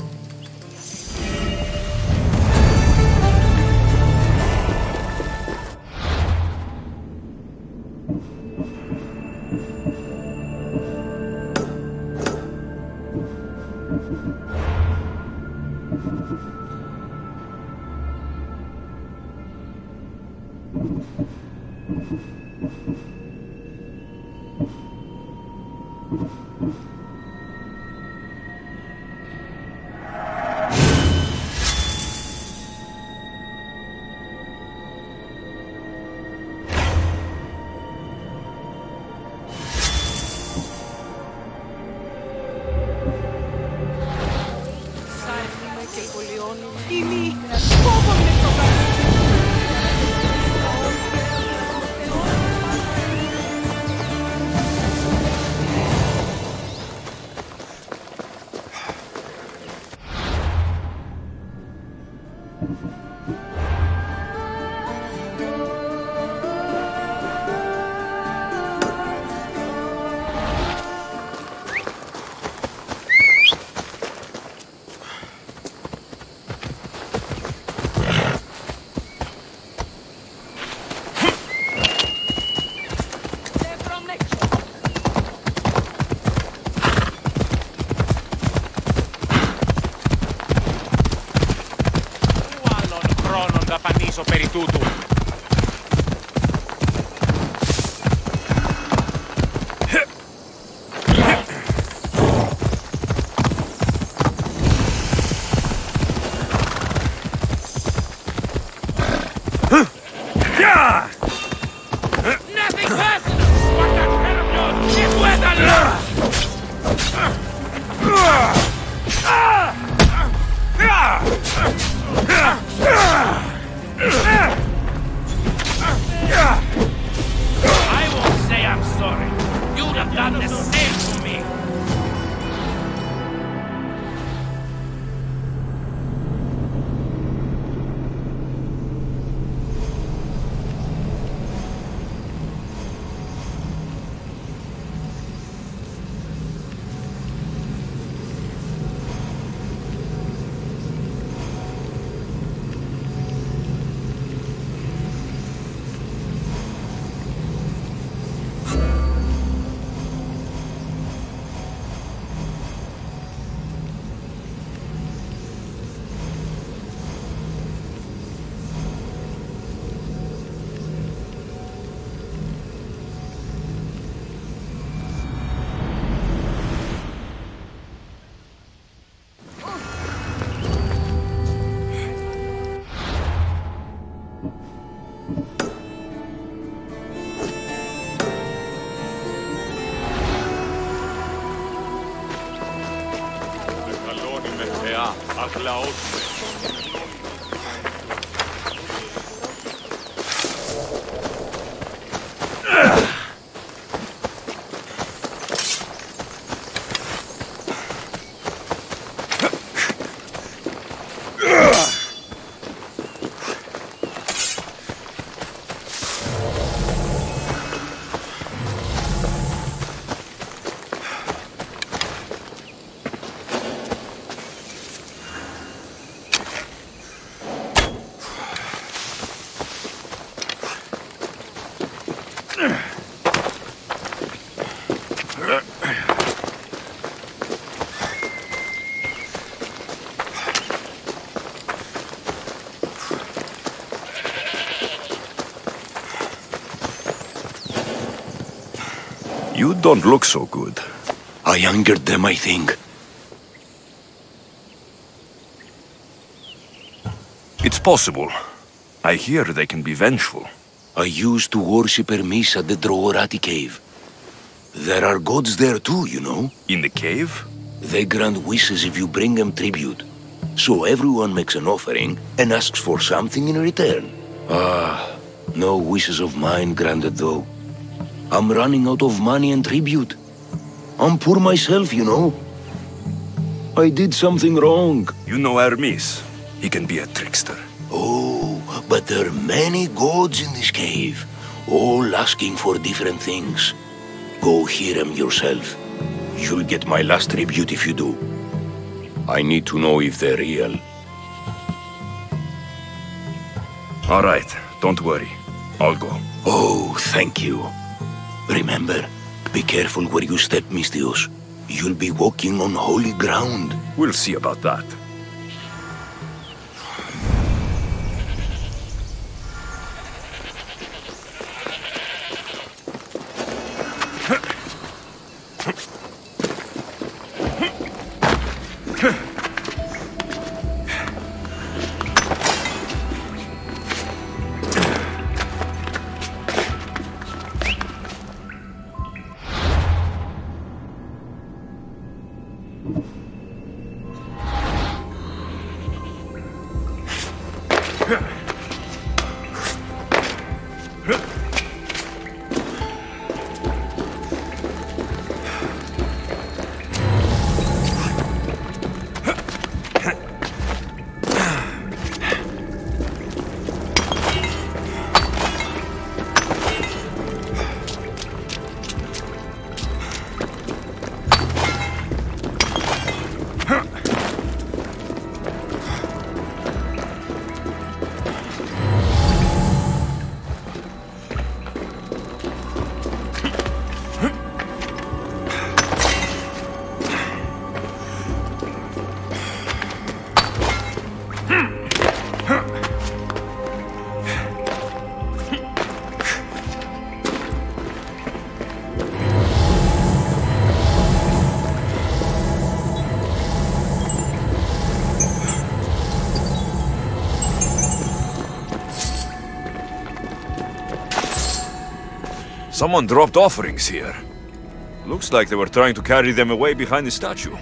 Περί τούτου. Nothing personal! What the hell of yours? Live with Allah! I won't say I'm sorry. You'd have done the same to me. You don't look so good. I angered them, I think. It's possible. I hear they can be vengeful. I used to worship Hermes at the Droorati cave. There are gods there too, you know. In the cave? They grant wishes if you bring them tribute. So everyone makes an offering and asks for something in return. Ah, no wishes of mine granted though. I'm running out of money and tribute. I'm poor myself, you know. I did something wrong. You know Hermes. He can be a trickster. Oh, but there are many gods in this cave, all asking for different things. Go hear them yourself. You'll get my last tribute if you do. I need to know if they're real. All right, don't worry. I'll go. Oh, thank you. Remember, be careful where you step, Mistios. You'll be walking on holy ground. We'll see about that. Someone dropped offerings here. Looks like they were trying to carry them away behind the statue.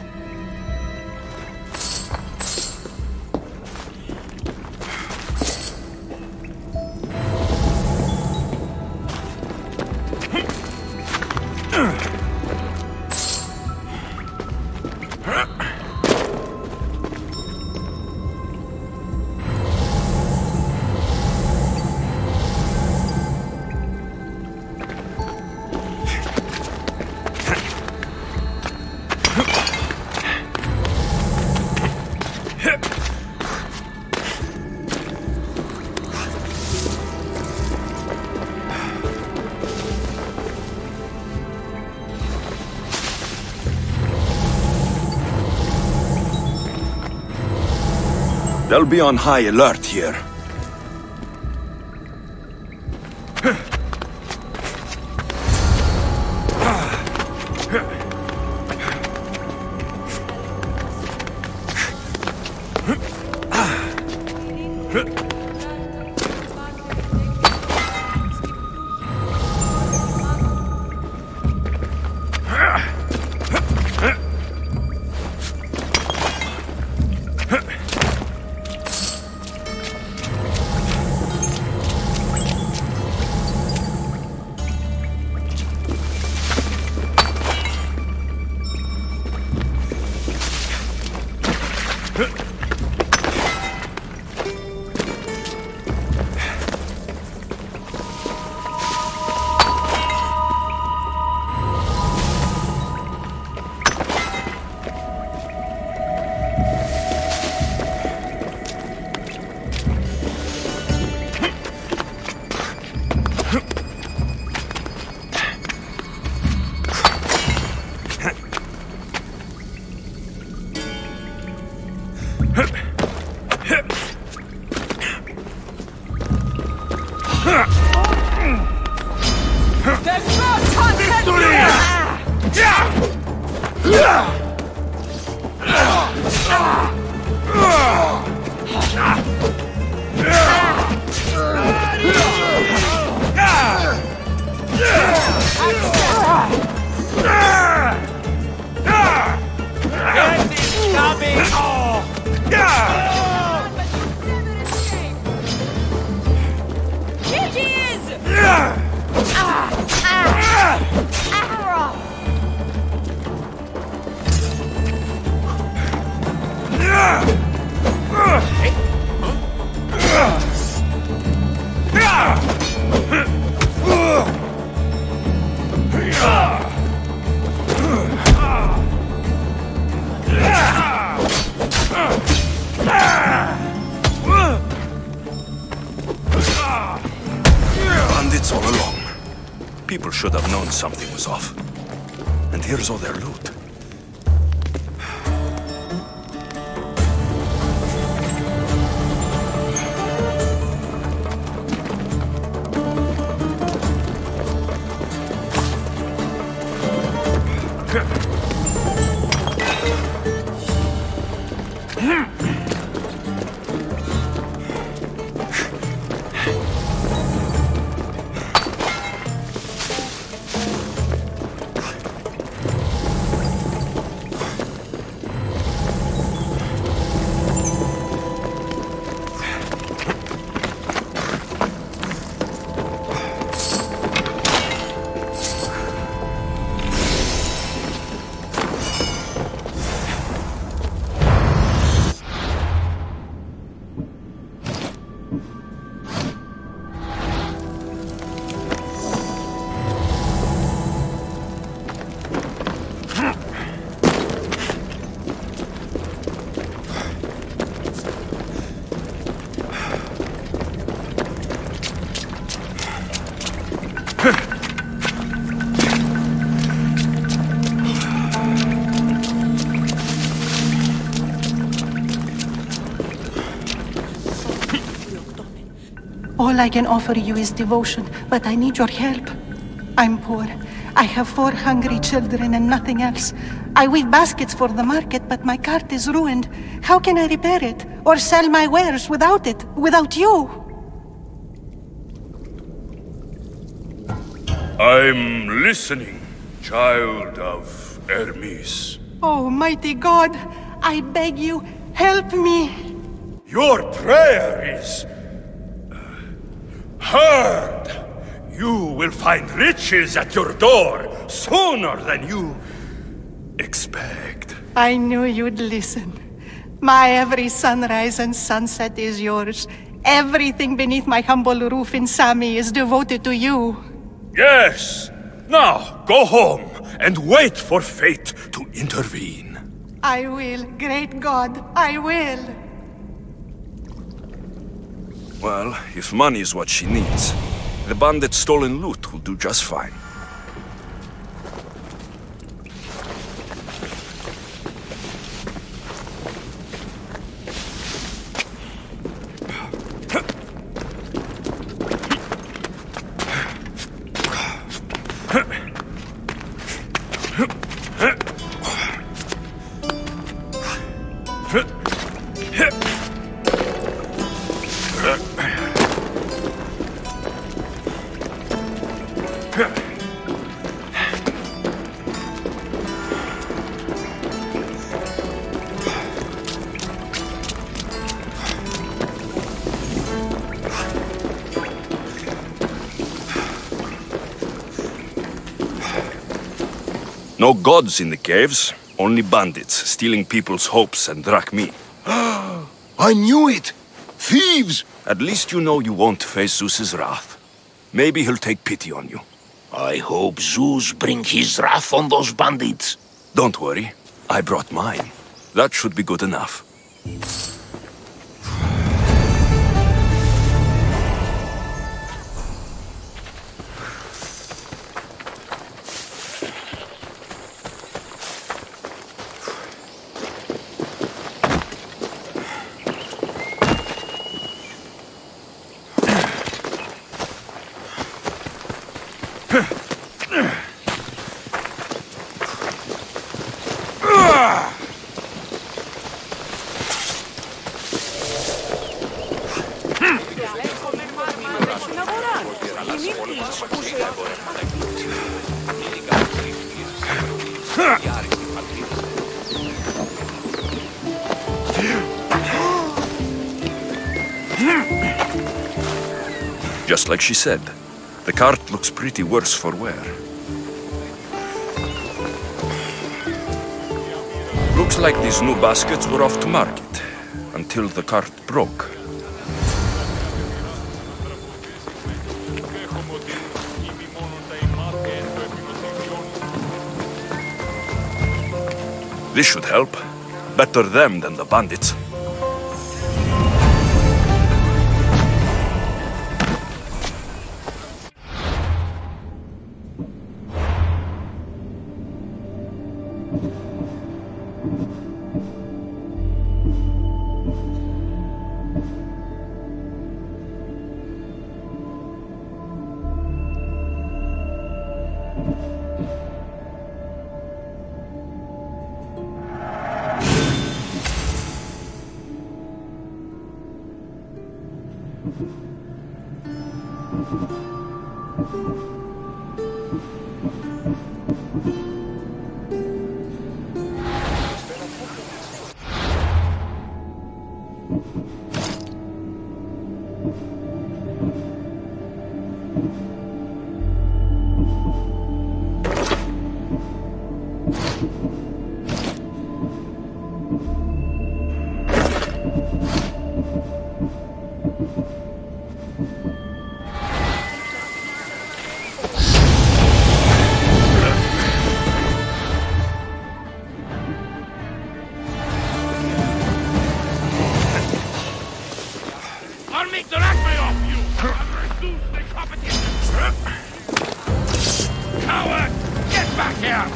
They'll be on high alert here. People should have known something was off. And here's all their loot. All I can offer you is devotion, but I need your help. I'm poor. I have 4 hungry children and nothing else. I weave baskets for the market, but my cart is ruined. How can I repair it? Or sell my wares without it? Without you? I'm listening, child of Hermes. Oh, mighty God, I beg you, help me. Your prayer is heard. You will find riches at your door sooner than you expect. I knew you'd listen. My every sunrise and sunset is yours. Everything beneath my humble roof in Sami is devoted to you. Yes. Now, go home and wait for fate to intervene. I will, great God, I will. Well, if money is what she needs, the bandit's stolen loot will do just fine. No gods in the caves, only bandits stealing people's hopes and drachmi. I knew it! Thieves! At least you know you won't face Zeus's wrath. Maybe he'll take pity on you. I hope Zeus bring his wrath on those bandits. Don't worry, I brought mine. That should be good enough. Just like she said, the cart looks pretty worse for wear. Looks like these new baskets were off to market, until the cart broke. This should help. Better them than the bandits. I'll make the rack off you! I'll reduce the competition! Coward! Get back here!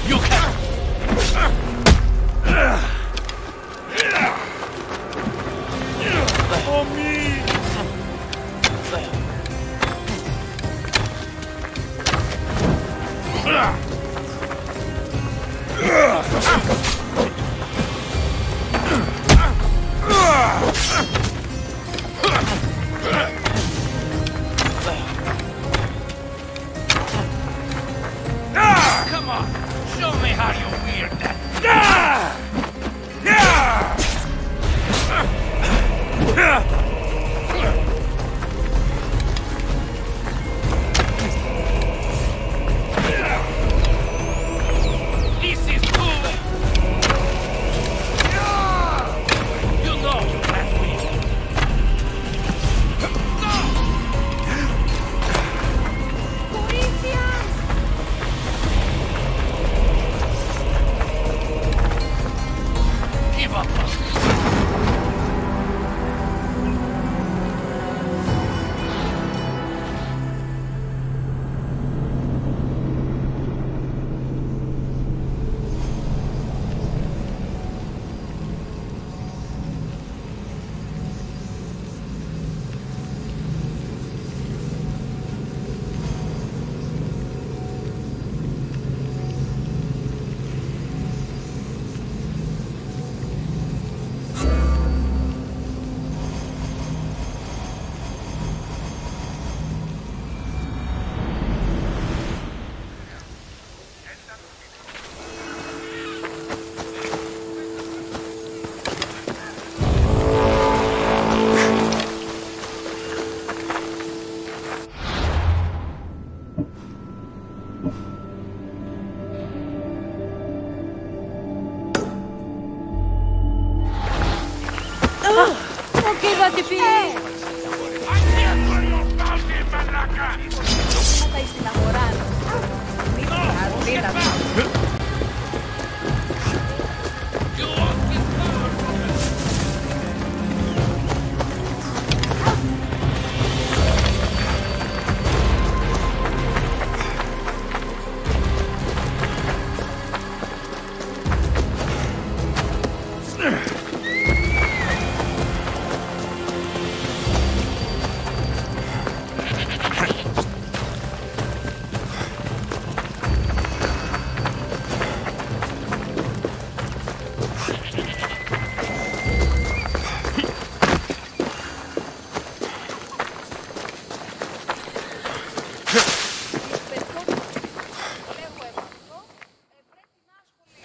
You can. For me. Come on, show me how you wield that. This is cool. You know you can't win. Give up.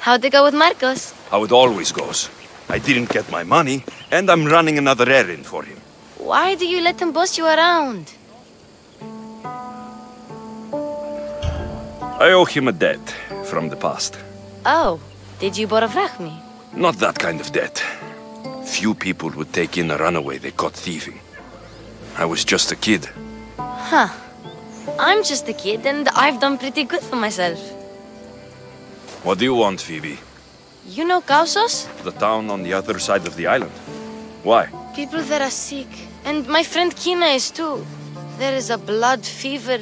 How'd it go with Marcos? How it always goes. I didn't get my money, and I'm running another errand for him. Why do you let him boss you around? I owe him a debt from the past. Oh, did you borrow me? Not that kind of debt. Few people would take in a runaway they caught thieving. I was just a kid. Huh. I'm just a kid, and I've done pretty good for myself. What do you want, Phoebe? You know Kausos? The town on the other side of the island. Why? People that are sick. And my friend Kina is too. There is a blood fever.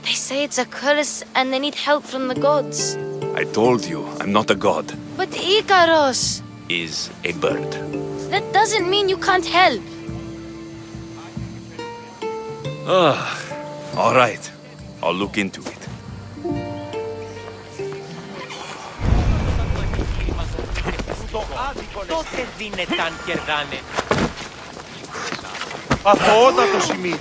They say it's a curse and they need help from the gods. I told you, I'm not a god. But Ikaros! Is a bird. That doesn't mean you can't help. All right. I'll look into it. Απότατο σημείο.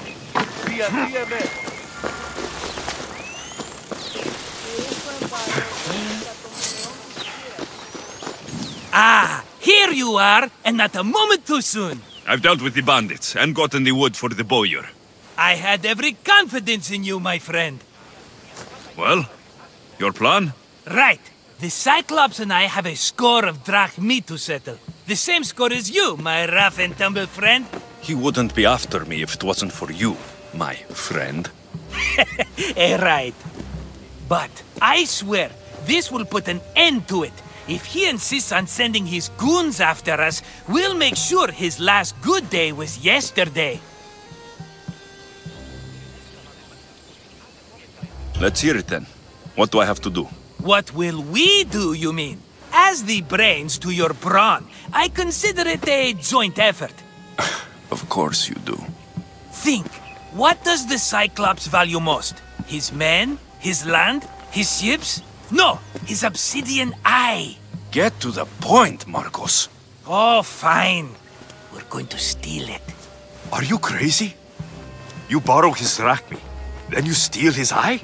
Ah, here you are, and not a moment too soon. I've dealt with the bandits and gotten the wood for the bowyer. I had every confidence in you, my friend. Well, your plan? Right. The Cyclops and I have a score of drachmi to settle. The same score as you, my rough and tumble friend. He wouldn't be after me if it wasn't for you, my friend. Right. But I swear, this will put an end to it. If he insists on sending his goons after us, we'll make sure his last good day was yesterday. Let's hear it then. What do I have to do? What will we do, you mean? As the brains to your brawn, I consider it a joint effort. Of course you do. Think, what does the Cyclops value most? His men? His land? His ships? No, his obsidian eye. Get to the point, Marcos. Oh, fine. We're going to steal it. Are you crazy? You borrow his drachmi, then you steal his eye?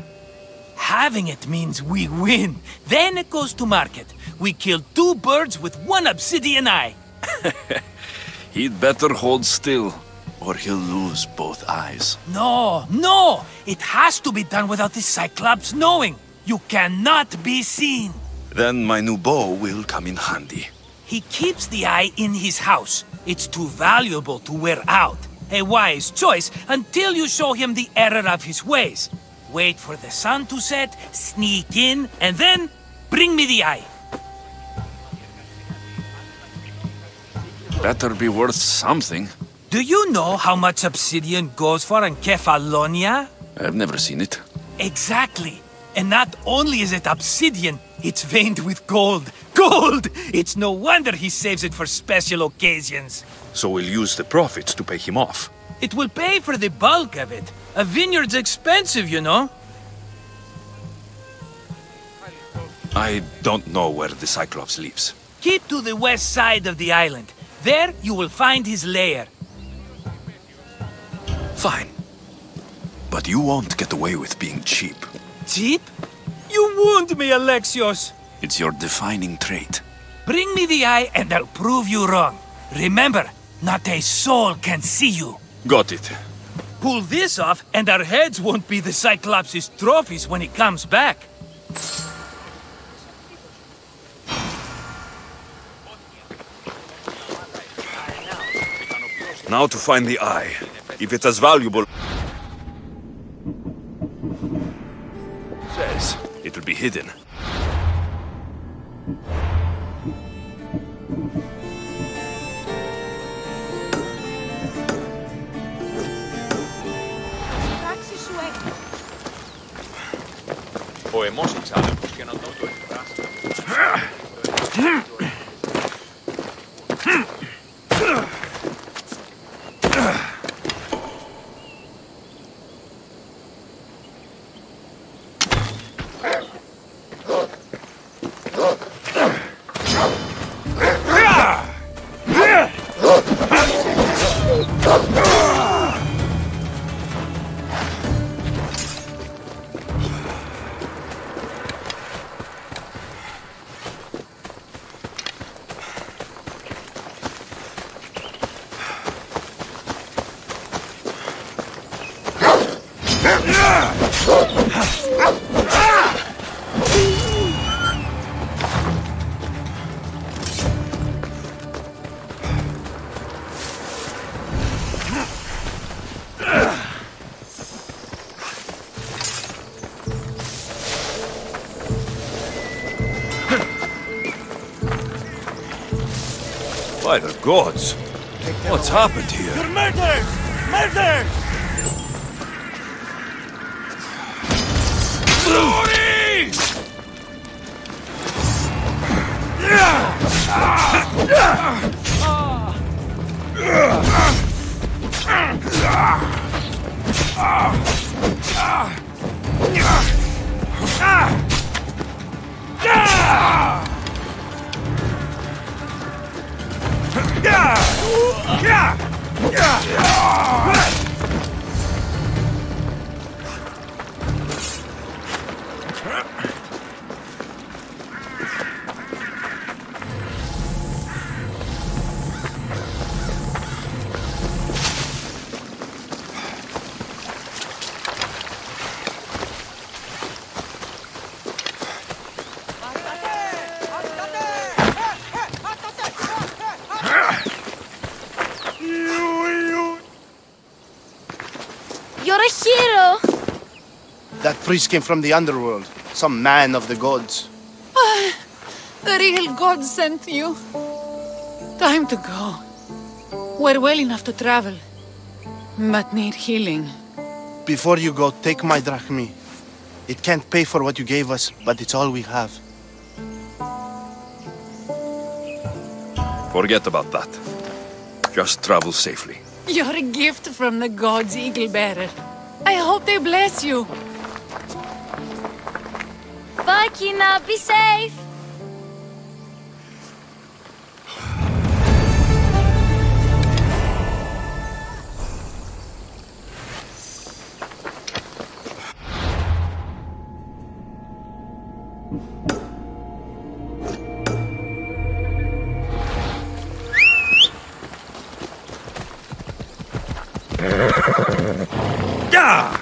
Having it means we win. Then it goes to market. We kill 2 birds with 1 obsidian eye. He'd better hold still, or he'll lose both eyes. No! It has to be done without the Cyclops knowing. You cannot be seen. Then my new bow will come in handy. He keeps the eye in his house. It's too valuable to wear out. A wise choice until you show him the error of his ways. Wait for the sun to set, sneak in, and then bring me the eye. Better be worth something. Do you know how much obsidian goes for in Kefalonia? I've never seen it. Exactly. And not only is it obsidian, it's veined with gold. Gold! It's no wonder he saves it for special occasions. So we'll use the profits to pay him off. It will pay for the bulk of it. A vineyard's expensive, you know. I don't know where the Cyclops lives. Keep to the west side of the island. There you will find his lair. Fine. But you won't get away with being cheap. Cheap? You wound me, Alexios. It's your defining trait. Bring me the eye and I'll prove you wrong. Remember, not a soul can see you. Got it. Pull this off and our heads won't be the Cyclops' trophies when he comes back. Now to find the eye. If it's as valuable says, it will be hidden. Ο αιμός εξάδελφος και να το εκφράσει. By the gods! What's happened here? You're murderers! Murderers! Glory! You're a hero! That priest came from the underworld. Some man of the gods. The real God sent you. Time to go. We're well enough to travel, but need healing. Before you go, take my drachmi. It can't pay for what you gave us, but it's all we have. Forget about that. Just travel safely. You're a gift from the gods, Eagle Bearer. I hope they bless you. Bye, Kina. Be safe. Yeah!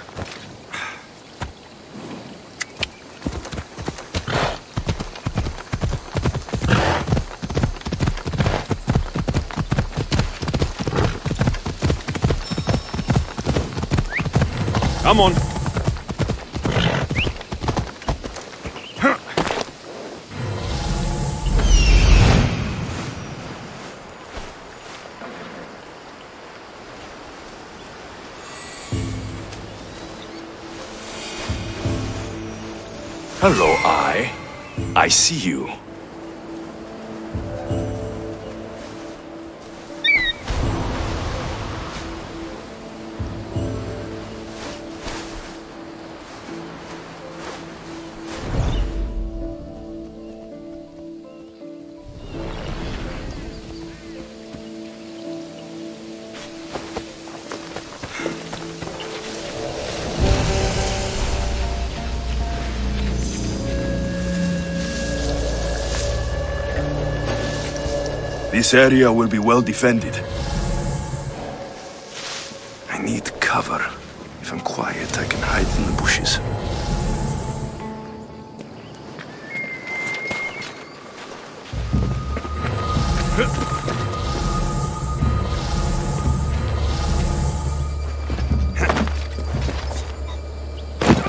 Come on. Hello, I see you. This area will be well defended. I need cover. If I'm quiet, I can hide in the bushes.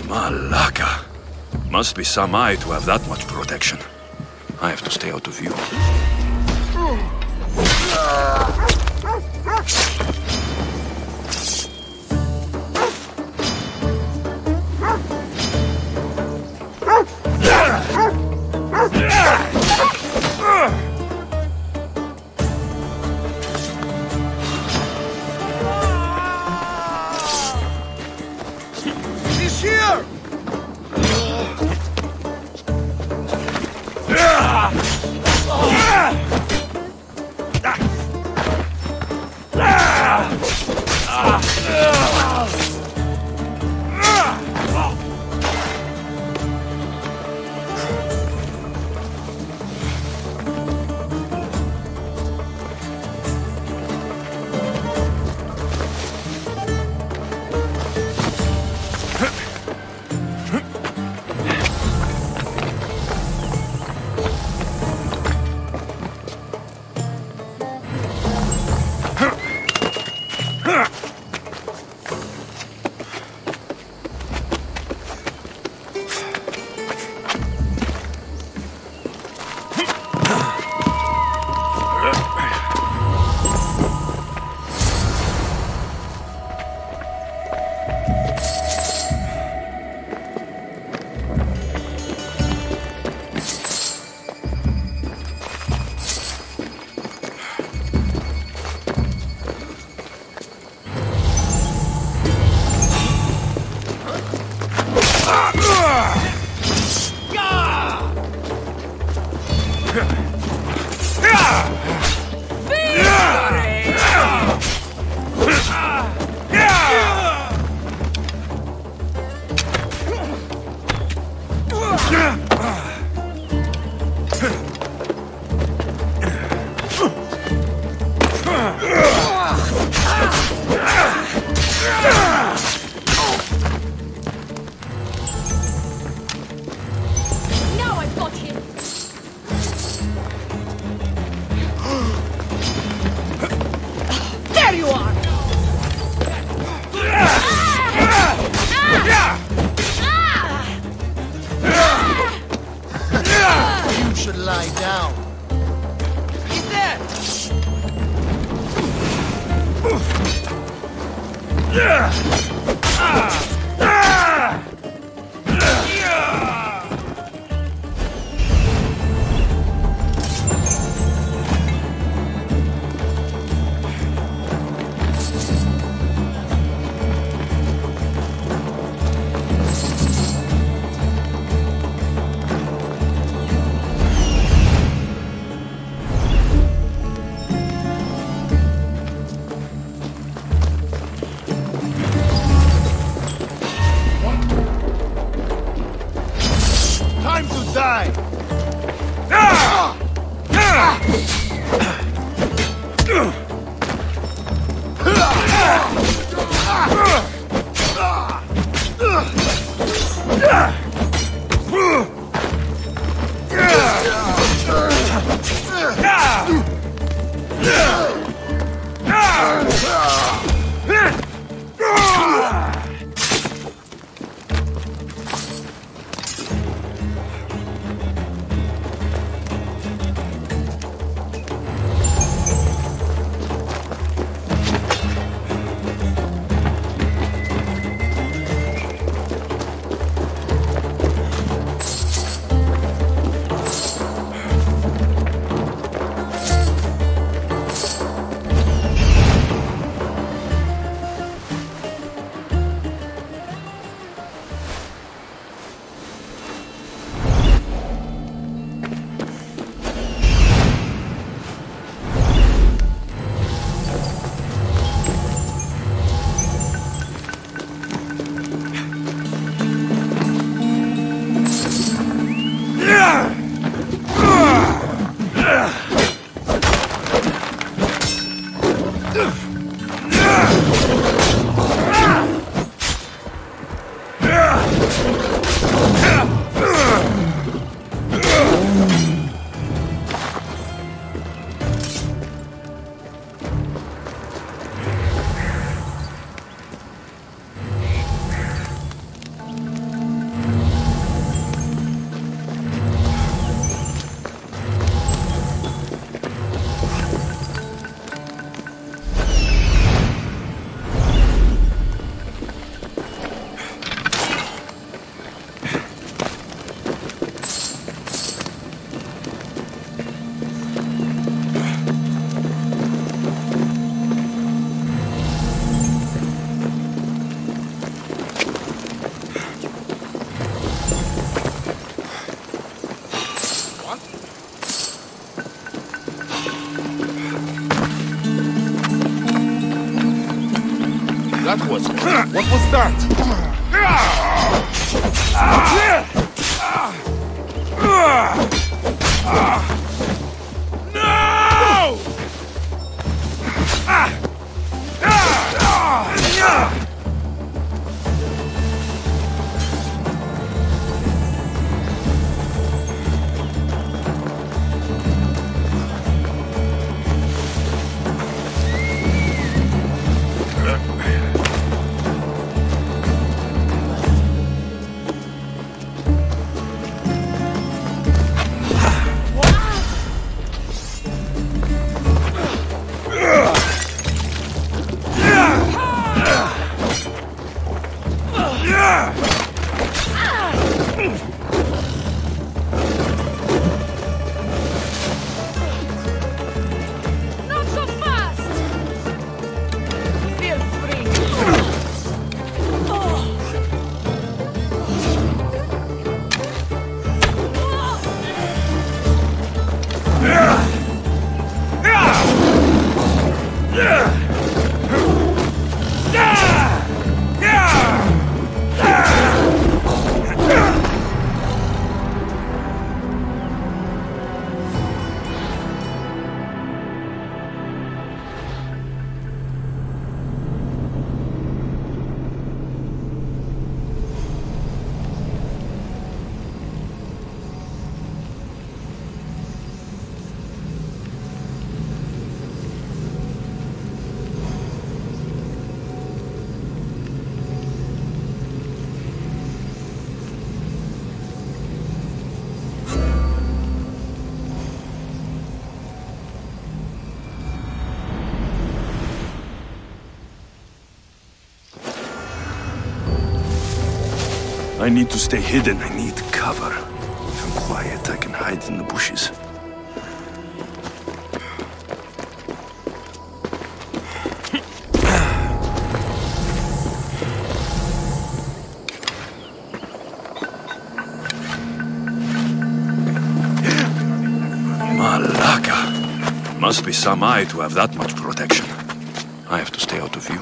Malaka. Must be some eye to have that much protection. I have to stay out of view. He's here! Now I've got him! There you are! You should lie down. He's there! Time to die. That was... What was that? No! Not so fast! Feel free. I need to stay hidden. I need cover. If I'm quiet, I can hide in the bushes. Malaka! Must be some eye to have that much protection. I have to stay out of view.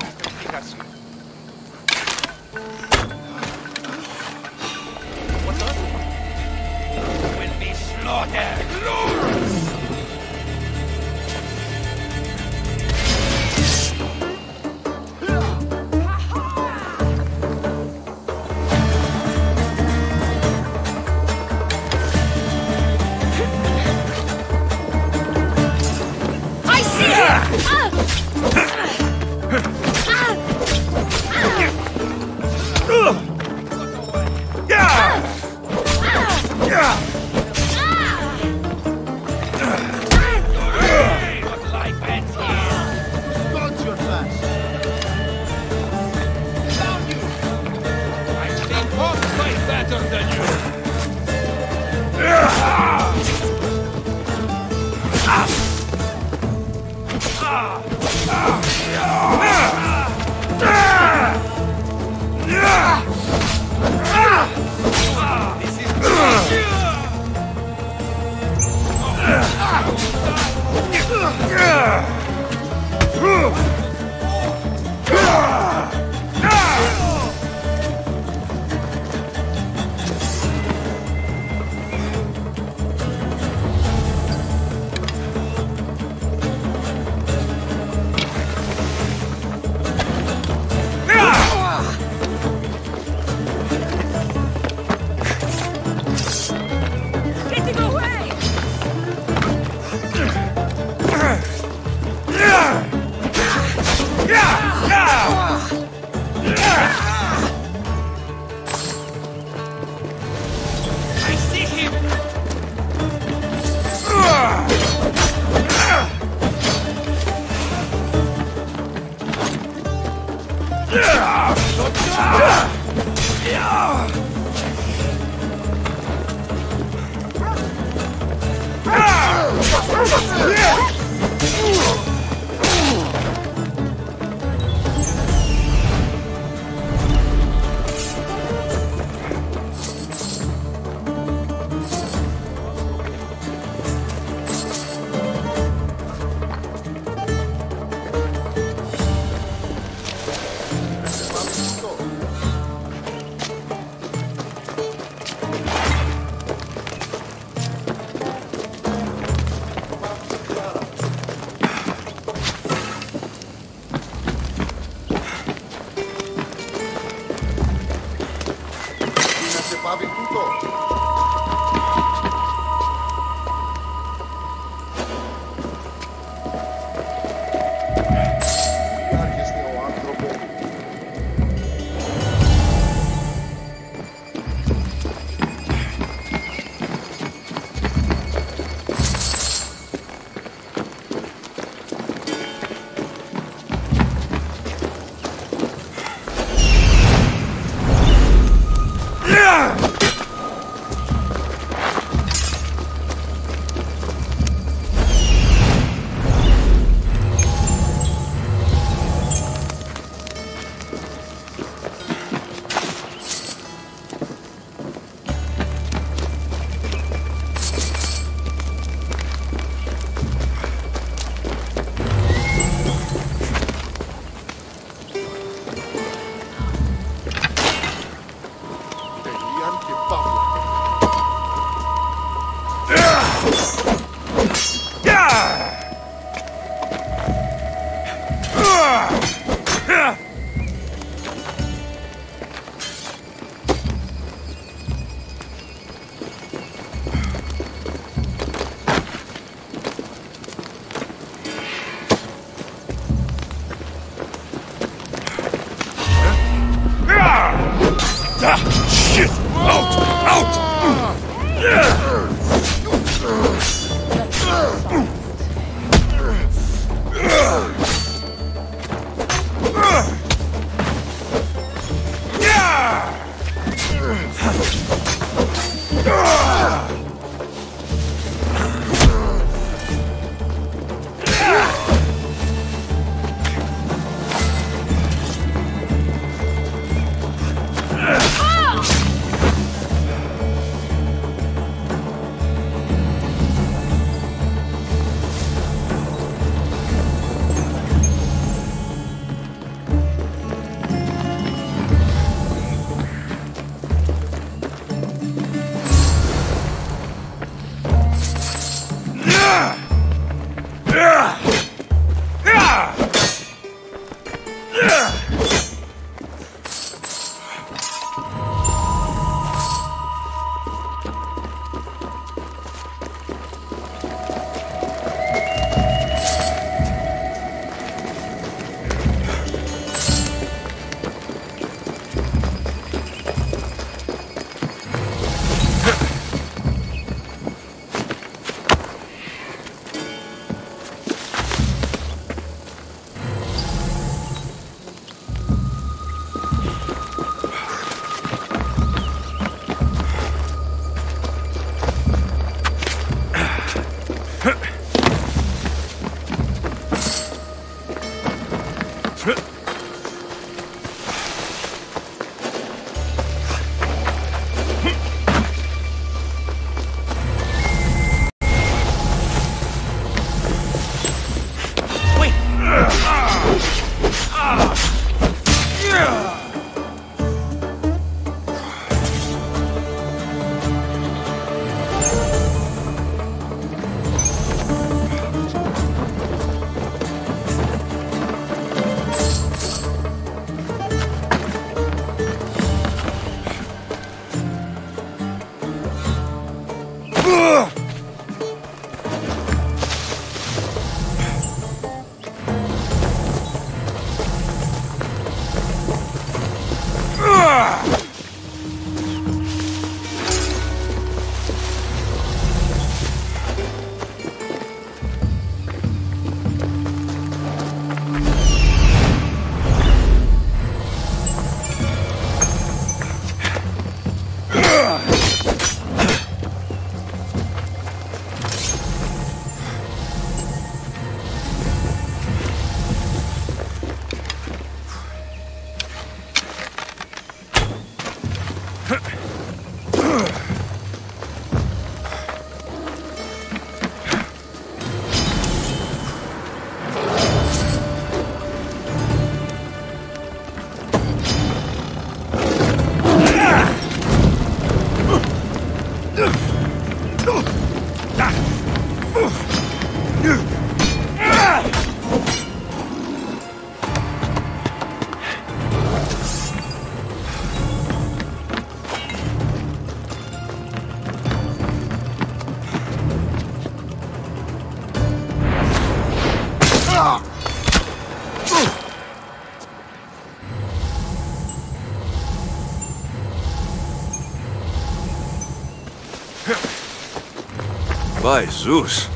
By Zeus,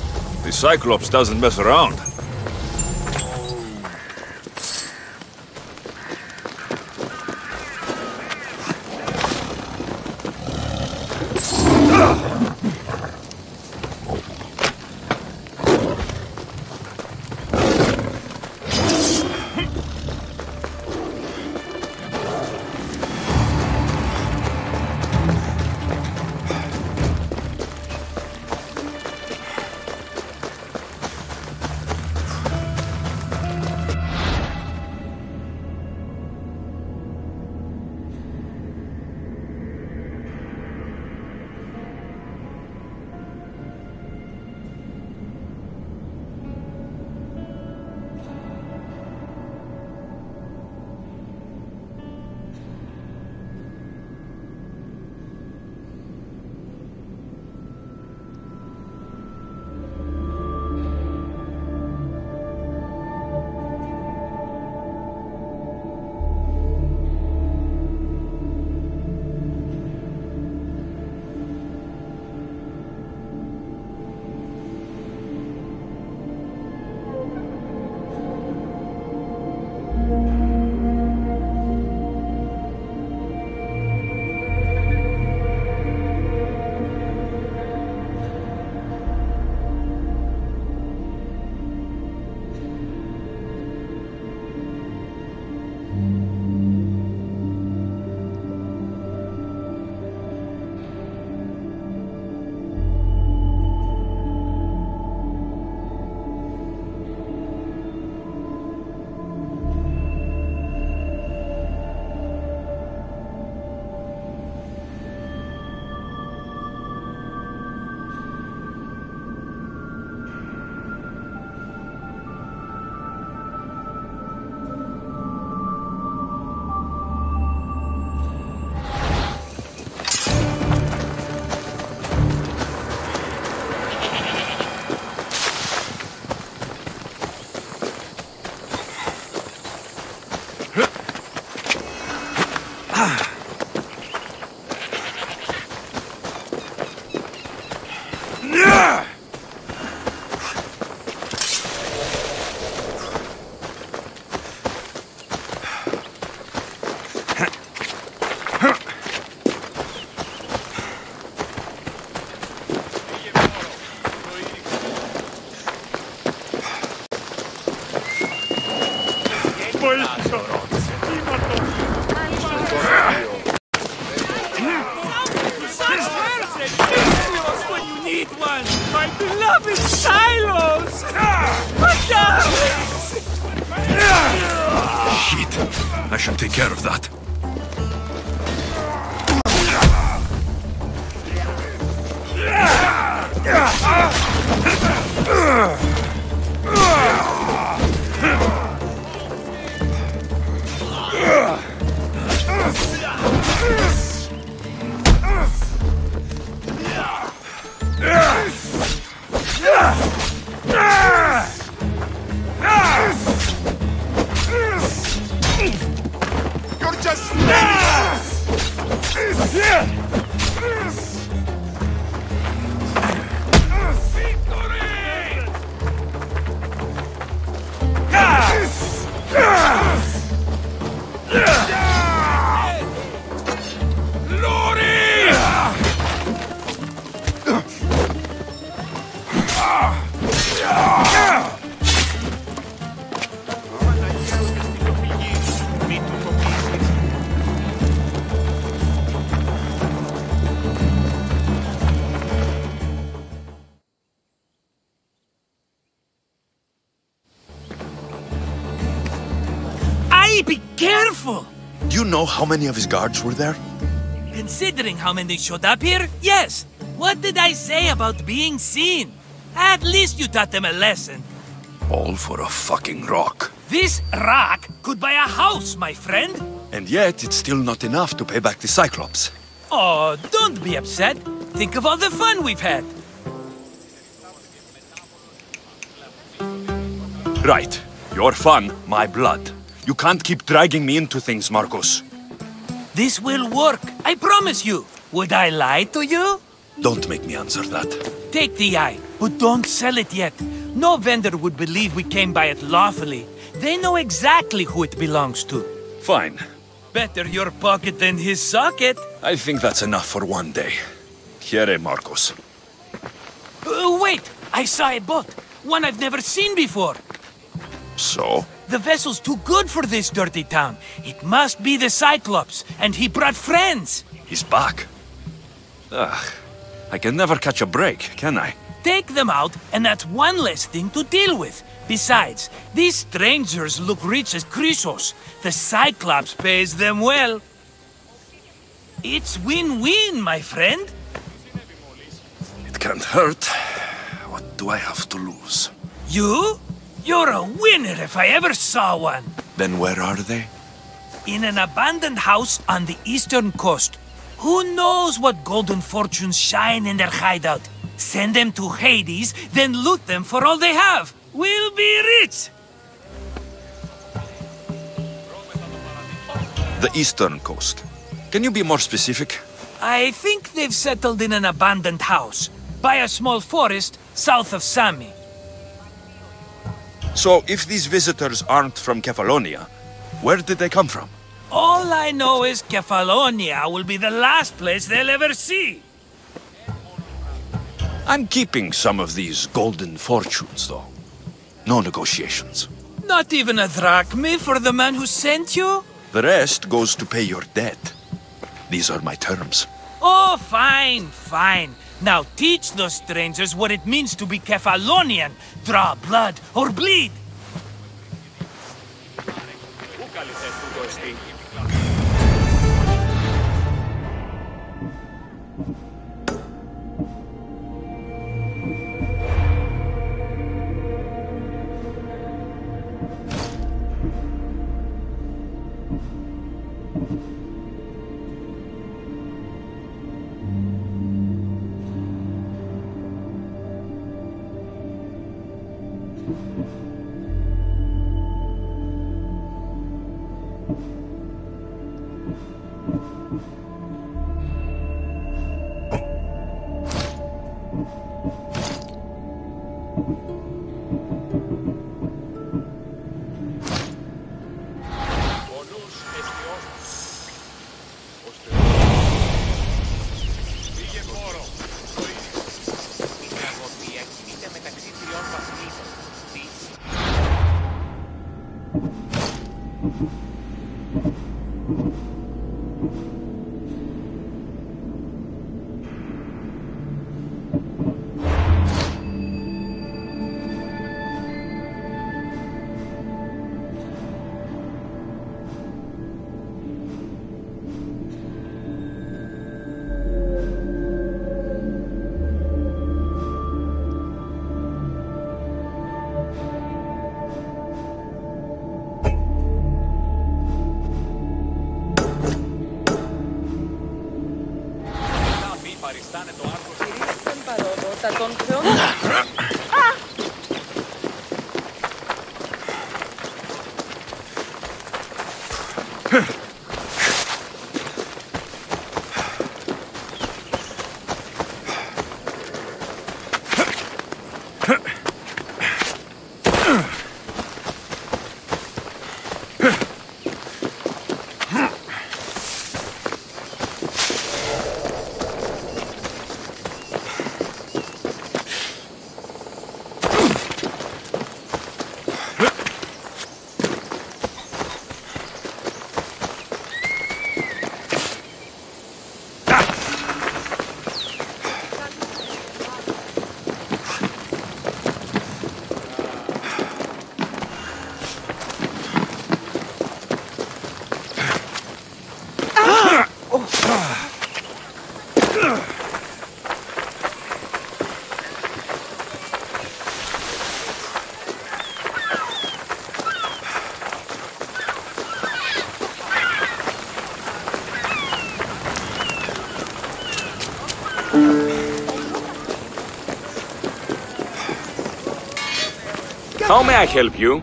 the Cyclops doesn't mess around. When you need one, my beloved silos! My darlings! Shit! I should take care of that. You're just Be careful! Do you know how many of his guards were there? Considering how many showed up here, yes. What did I say about being seen? At least you taught them a lesson. All for a fucking rock. This rock could buy a house, my friend. And yet, it's still not enough to pay back the Cyclops. Oh, don't be upset. Think of all the fun we've had. Right. Your fun, my blood. You can't keep dragging me into things, Marcos. This will work, I promise you. Would I lie to you? Don't make me answer that. Take the eye, but don't sell it yet. No vendor would believe we came by it lawfully. They know exactly who it belongs to. Fine. Better your pocket than his socket. I think that's enough for one day. Here, Marcos. Wait! I saw a boat. One I've never seen before. So? The vessel's too good for this dirty town. It must be the Cyclops, and he brought friends. He's back. Ugh. I can never catch a break, can I? Take them out, and that's one less thing to deal with. Besides, these strangers look rich as Chrysos. The Cyclops pays them well. It's win-win, my friend. It can't hurt. What do I have to lose? You? You're a winner if I ever saw one. Then where are they? In an abandoned house on the eastern coast. Who knows what golden fortunes shine in their hideout? Send them to Hades, then loot them for all they have. We'll be rich! The eastern coast. Can you be more specific? I think they've settled in an abandoned house, by a small forest south of Sami. So, if these visitors aren't from Kefalonia, where did they come from? All I know is Kefalonia will be the last place they'll ever see. I'm keeping some of these golden fortunes, though. No negotiations. Not even a drachme for the man who sent you? The rest goes to pay your debt. These are my terms. Oh, fine, fine. Now teach those strangers what it means to be Kefalonian. Draw blood or bleed. How may I help you?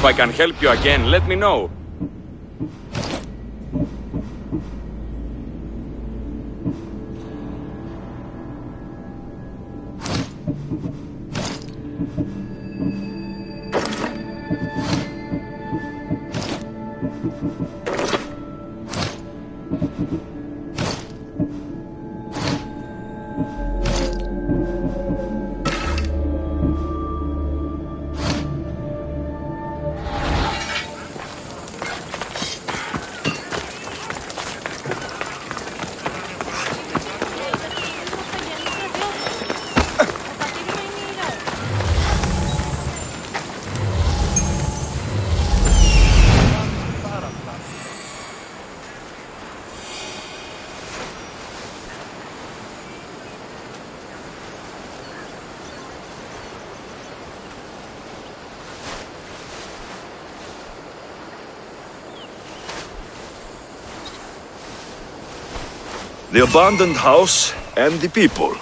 If I can help you again, let me know. The abandoned house and the people.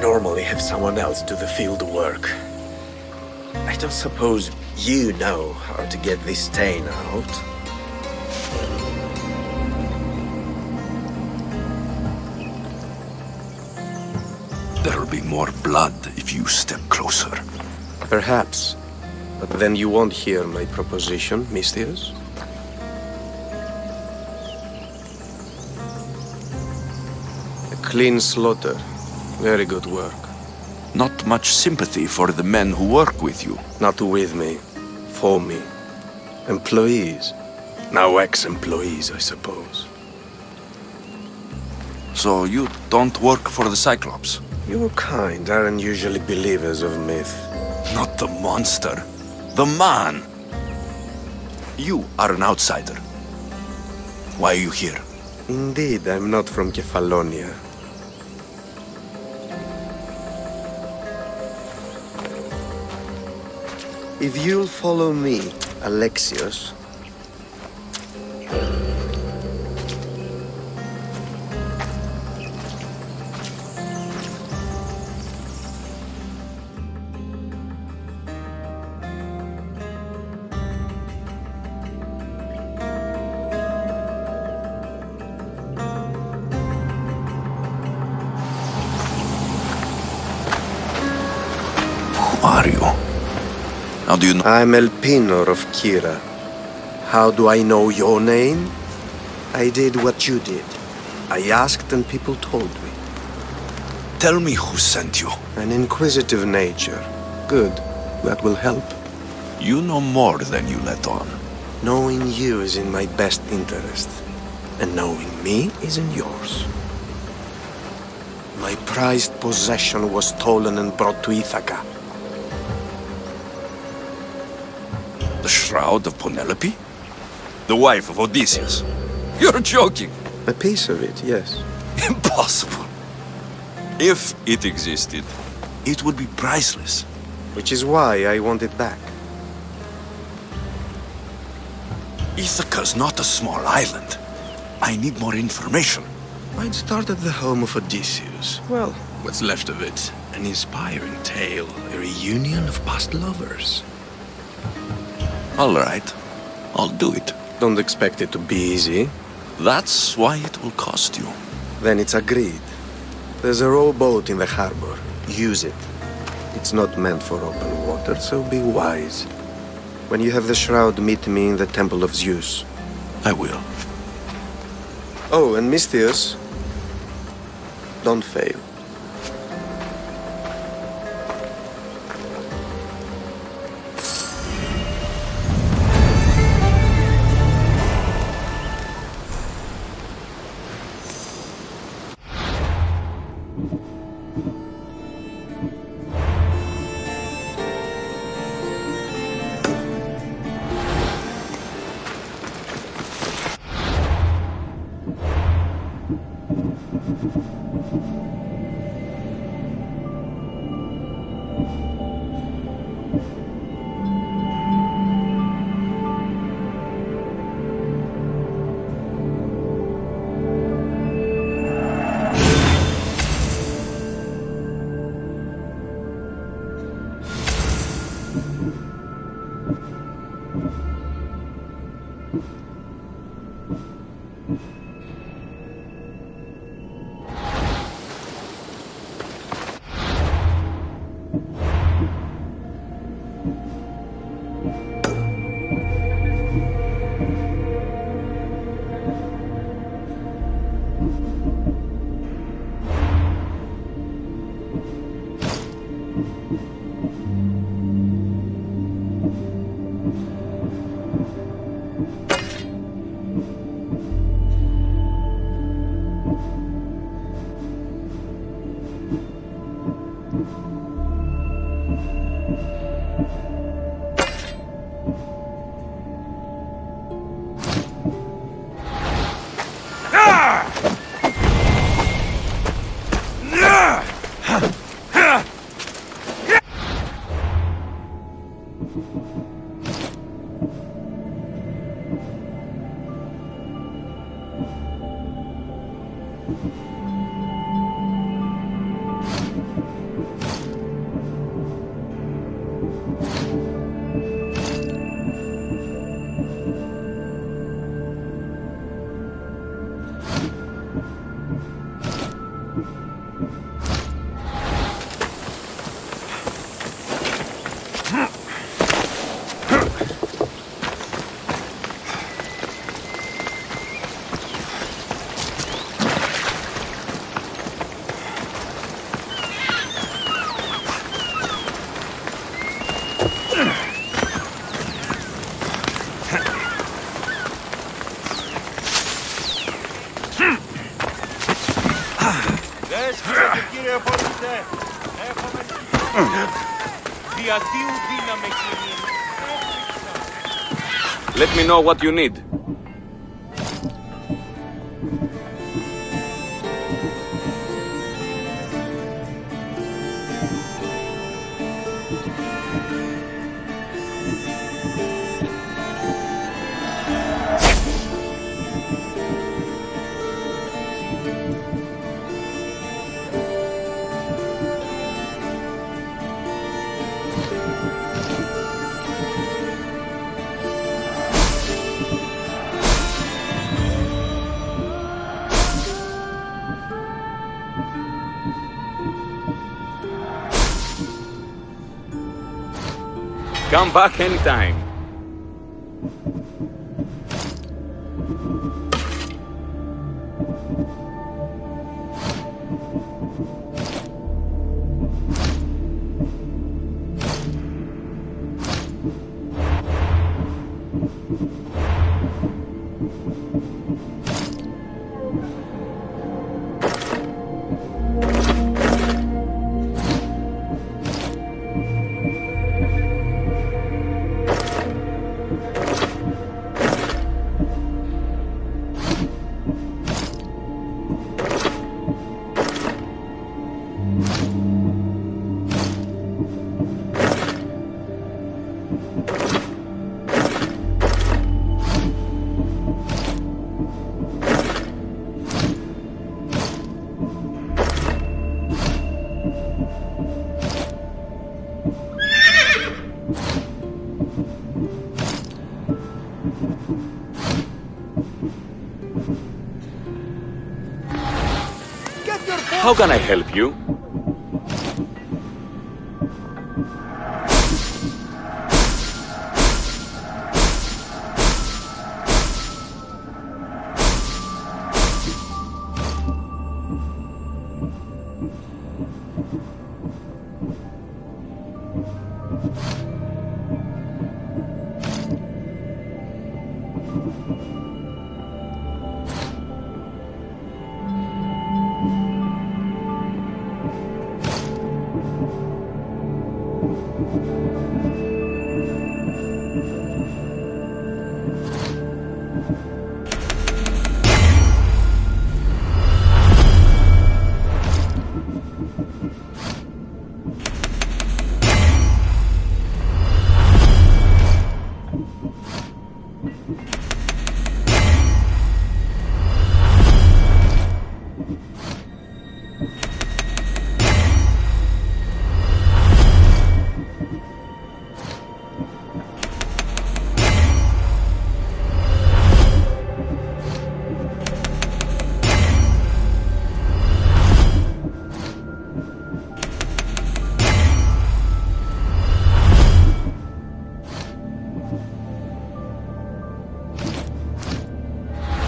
Normally have someone else do the field work. I don't suppose you know how to get this stain out. There'll be more blood if you step closer. Perhaps. But then you won't hear my proposition, Mistius. A clean slaughter. Very good work. Not much sympathy for the men who work with you. Not with me. For me. Employees. Now ex-employees, I suppose. So you don't work for the Cyclops? Your kind aren't usually believers of myth. Not the monster. The man! You are an outsider. Why are you here? Indeed, I'm not from Kefalonia. If you'll follow me, Alexios... Who are you? How do you know? I'm El Pinor of Kira. How do I know your name? I did what you did. I asked and people told me. Tell me who sent you. An inquisitive nature. Good. That will help. You know more than you let on. Knowing you is in my best interest. And knowing me is in yours. My prized possession was stolen and brought to Ithaca. The Shroud of Penelope? The wife of Odysseus? You're joking! A piece of it, yes. Impossible. If it existed, it would be priceless. Which is why I want it back. Ithaca's not a small island. I need more information. I'd start at the home of Odysseus. Well, what's left of it. An inspiring tale, a reunion of past lovers. All right. I'll do it. Don't expect it to be easy. That's why it will cost you. Then it's agreed. There's a rowboat in the harbor. Use it. It's not meant for open water, so be wise. When you have the shroud, meet me in the Temple of Zeus. I will. Oh, and Mistius, don't fail. Let me know what you need. Come back anytime. How can I help you?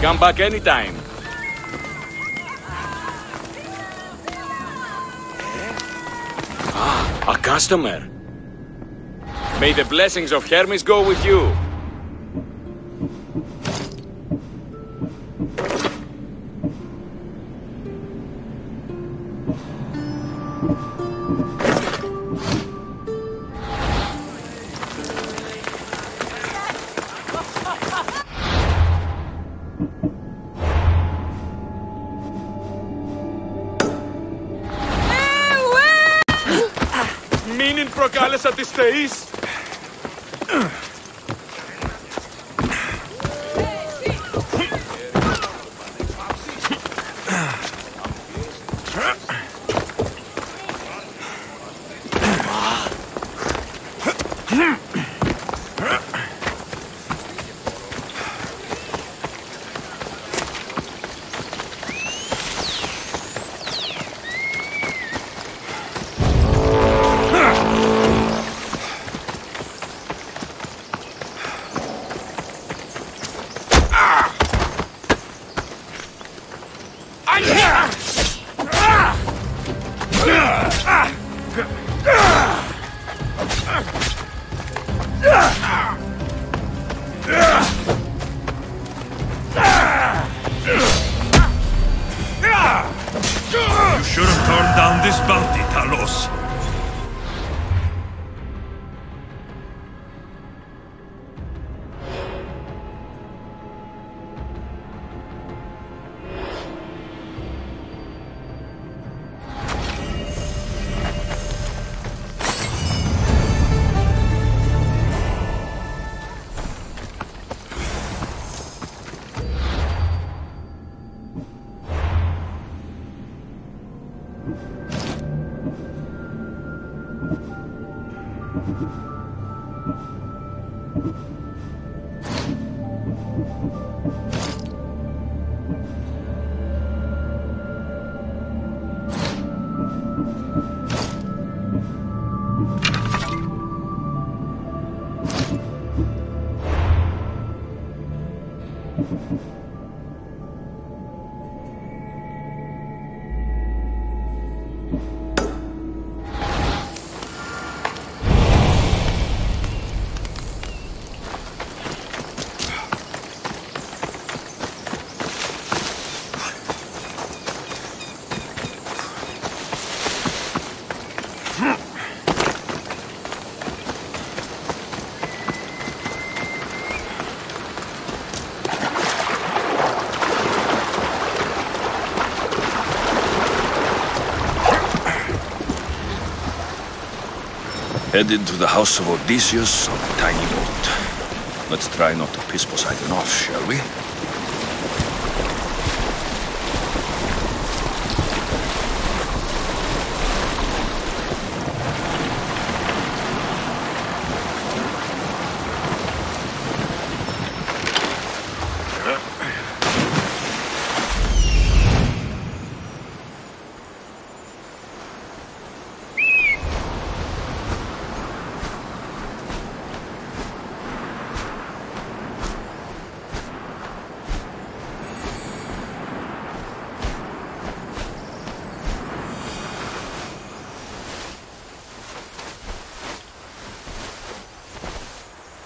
Come back anytime. Ah, a customer. May the blessings of Hermes go with you. Μην προκάλεσα τις θεείς. You should have turned down this bounty, Talos. Head into the house of Odysseus on a tiny boat. Let's try not to piss Poseidon off, shall we?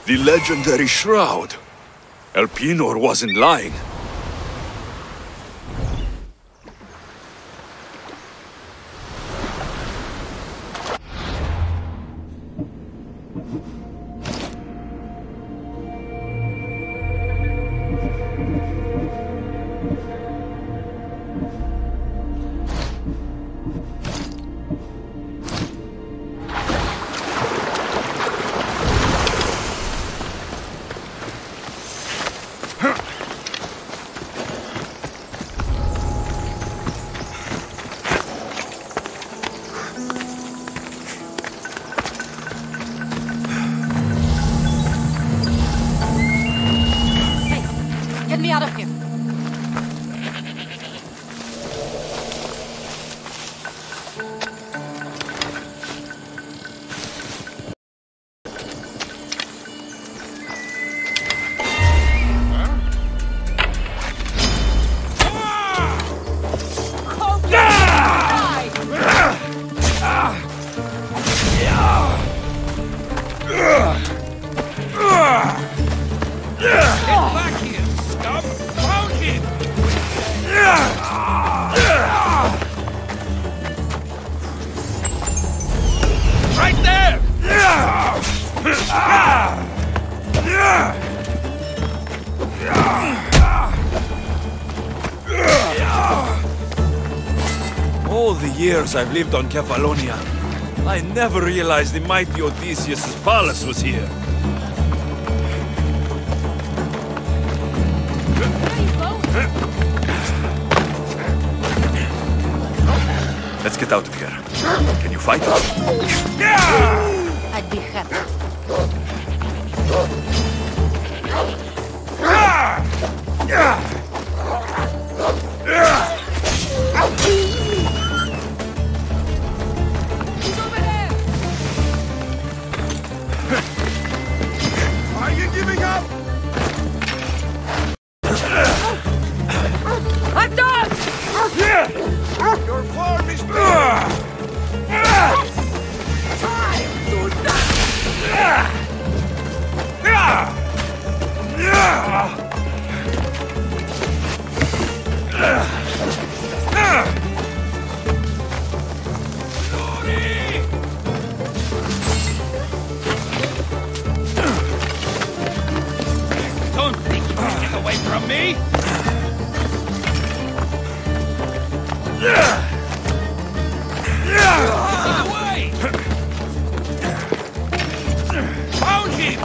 The legendary shroud. Elpenor wasn't lying. All the years I've lived on Kefalonia, I never realized the mighty Odysseus' palace was here. Let's get out of here. Can you fight? I'd be happy. Are you giving up? I'm done! Your form is time to Don't think you can get away from me! Away! Found him!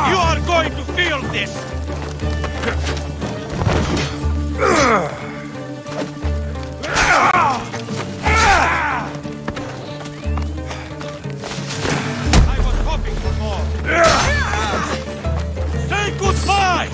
You are going to feel this! I was hoping for more. Say goodbye!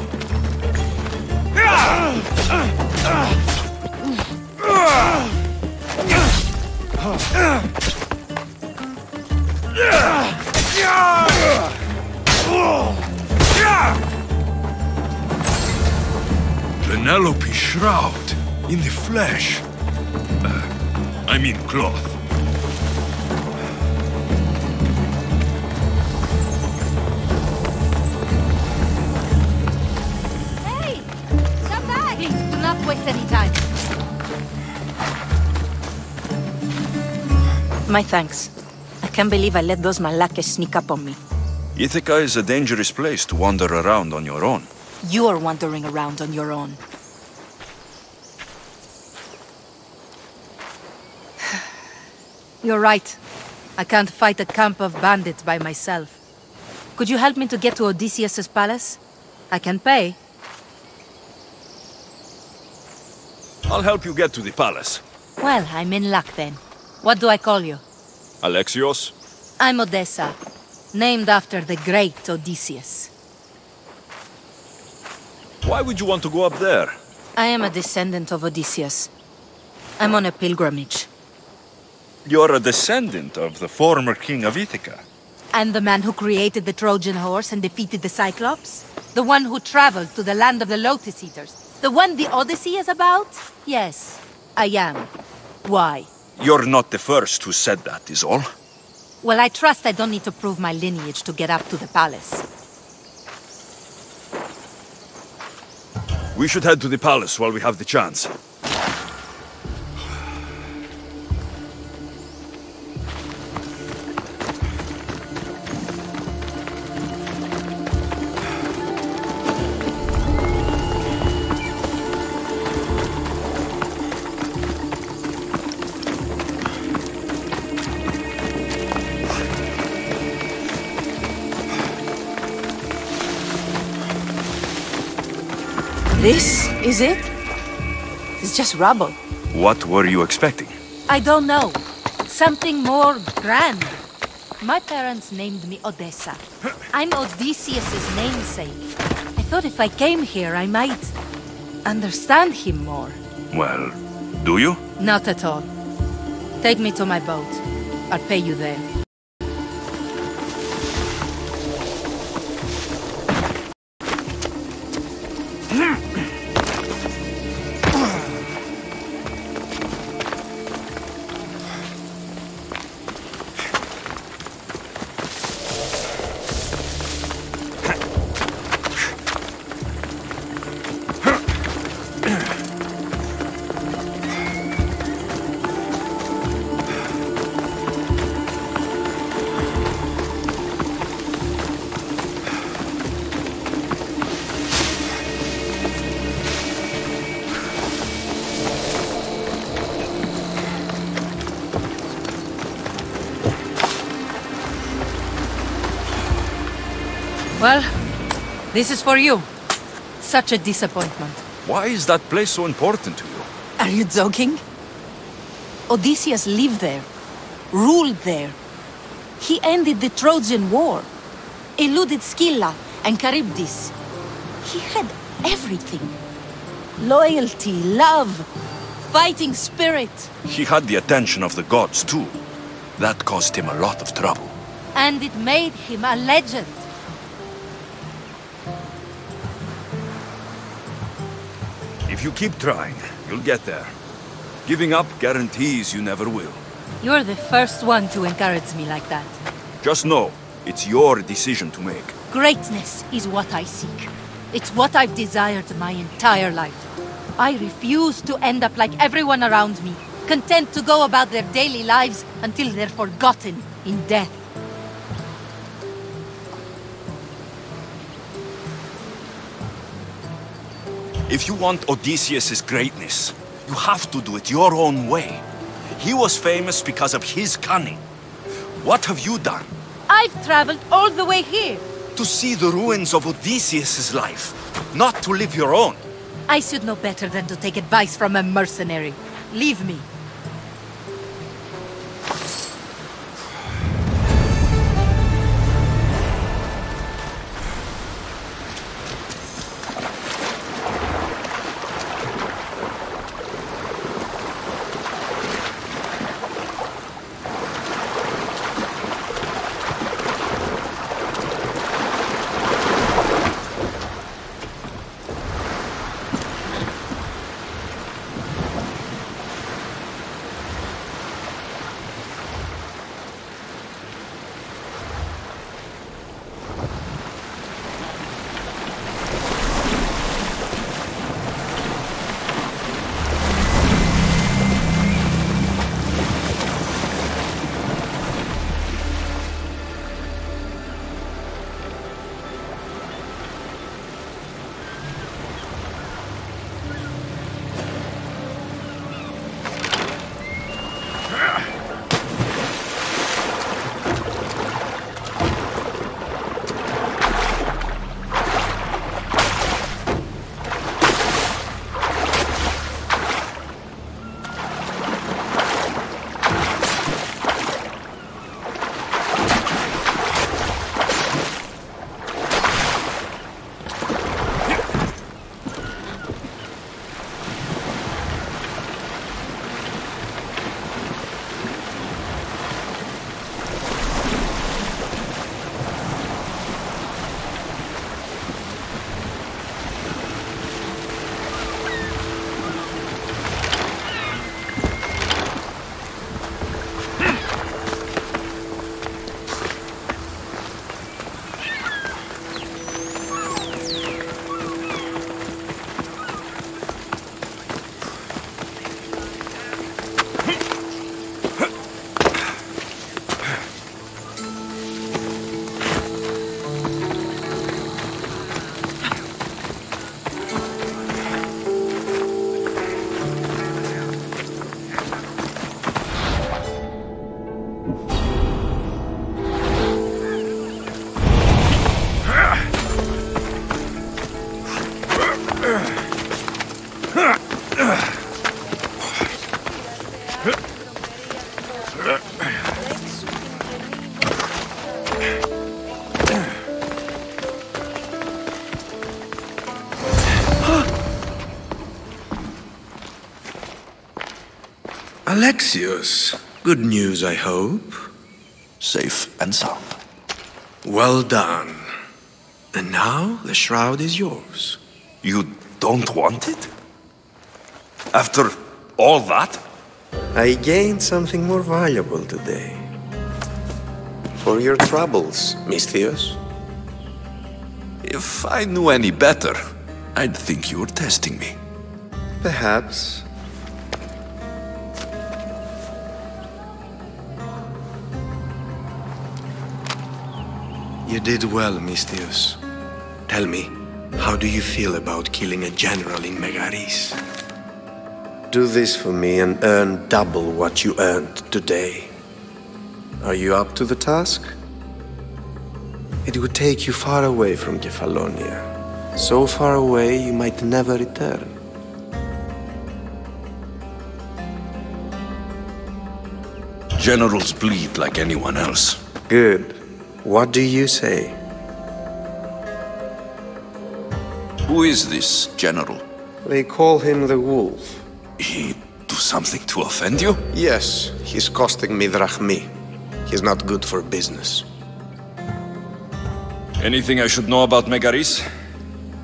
Penelope's shroud in the flesh. I mean cloth. Hey! Come back! Please, do not waste any time. My thanks. I can't believe I let those Malakes sneak up on me. Ithaca is a dangerous place to wander around on your own. You're wandering around on your own. You're right. I can't fight a camp of bandits by myself. Could you help me to get to Odysseus' palace? I can pay. I'll help you get to the palace. Well, I'm in luck then. What do I call you? Alexios? I'm Odessa, named after the great Odysseus. Why would you want to go up there? I am a descendant of Odysseus. I'm on a pilgrimage. You're a descendant of the former king of Ithaca. And the man who created the Trojan horse and defeated the Cyclops? The one who traveled to the land of the Lotus Eaters? The one the Odyssey is about? Yes, I am. Why? You're not the first who said that, is all. Well, I trust I don't need to prove my lineage to get up to the palace. We should head to the palace while we have the chance. This is it? It's just rubble. What were you expecting? I don't know. Something more grand. My parents named me Odessa. I'm Odysseus' namesake. I thought if I came here, I might understand him more. Well, do you? Not at all. Take me to my boat. I'll pay you there. Well, this is for you. Such a disappointment. Why is that place so important to you? Are you joking? Odysseus lived there, ruled there. He ended the Trojan War, eluded Scylla and Charybdis. He had everything. Loyalty, love, fighting spirit. He had the attention of the gods, too. That caused him a lot of trouble. And it made him a legend. If you keep trying, you'll get there. Giving up guarantees you never will. You're the first one to encourage me like that. Just know, it's your decision to make. Greatness is what I seek. It's what I've desired my entire life. I refuse to end up like everyone around me, content to go about their daily lives until they're forgotten in death. If you want Odysseus' greatness, you have to do it your own way. He was famous because of his cunning. What have you done? I've traveled all the way here. To see the ruins of Odysseus' life, not to live your own. I should know better than to take advice from a mercenary. Leave me. Alexios, good news, I hope. Safe and sound. Well done. And now the shroud is yours. You don't want it? After all that? I gained something more valuable today. For your troubles, Misthios. If I knew any better, I'd think you were testing me. Perhaps. You did well, Misthios. Tell me, how do you feel about killing a general in Megaris? Do this for me and earn double what you earned today. Are you up to the task? It would take you far away from Kefalonia. So far away you might never return. Generals bleed like anyone else. Good. What do you say? Who is this general? They call him the Wolf. He do something to offend you? Yes, he's costing me drachmi. He's not good for business. Anything I should know about Megaris?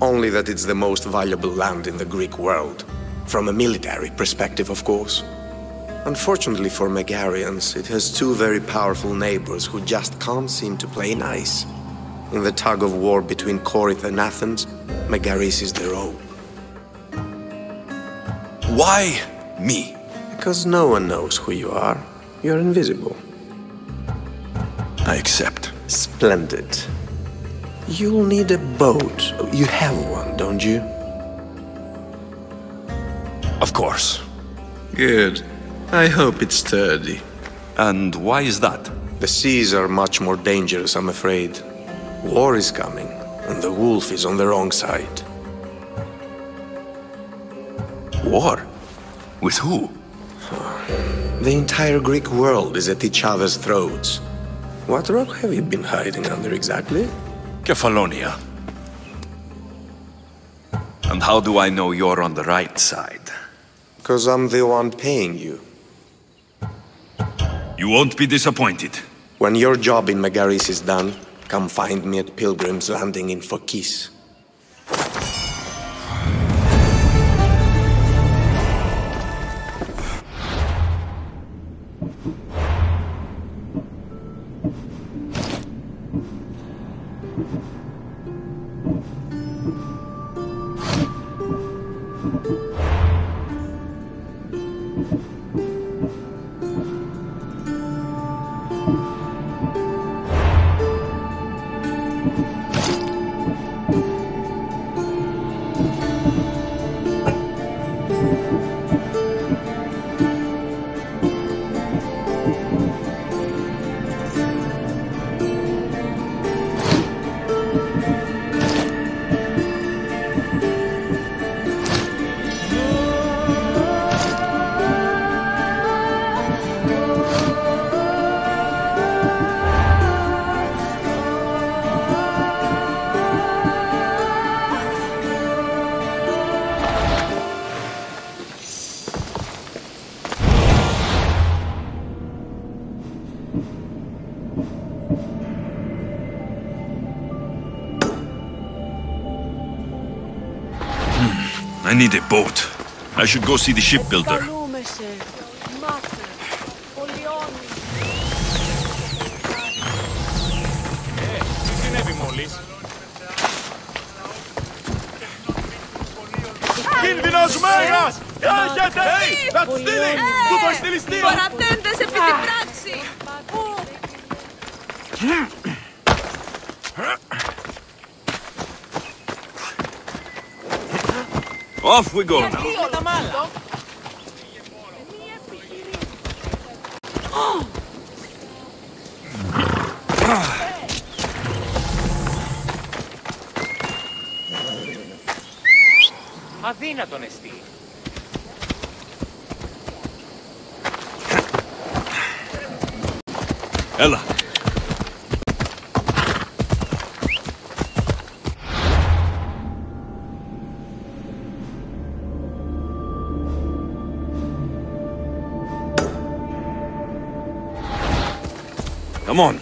Only that it's the most valuable land in the Greek world. From a military perspective, of course. Unfortunately for Megarians, it has two very powerful neighbors who just can't seem to play nice. In the tug-of-war between Corinth and Athens, Megaris is the rope. Why me? Because no one knows who you are. You're invisible. I accept. Splendid. You'll need a boat. You have one, don't you? Of course. Good. I hope it's sturdy. And why is that? The seas are much more dangerous, I'm afraid. War is coming, and the wolf is on the wrong side. War? With who? The entire Greek world is at each other's throats. What rock have you been hiding under exactly? Kefalonia. And how do I know you're on the right side? Because I'm the one paying you. You won't be disappointed. When your job in Megaris is done, come find me at Pilgrim's Landing in Phokis. I need a boat. I should go see the shipbuilder. Κίνδυνος μέγας! Έρχεται! Θα του στείλει! Του το στείλει στείλ! Παρατέντες επί την πράξη! Off we go now. Αδύνατον εστί. Έλα. Come on.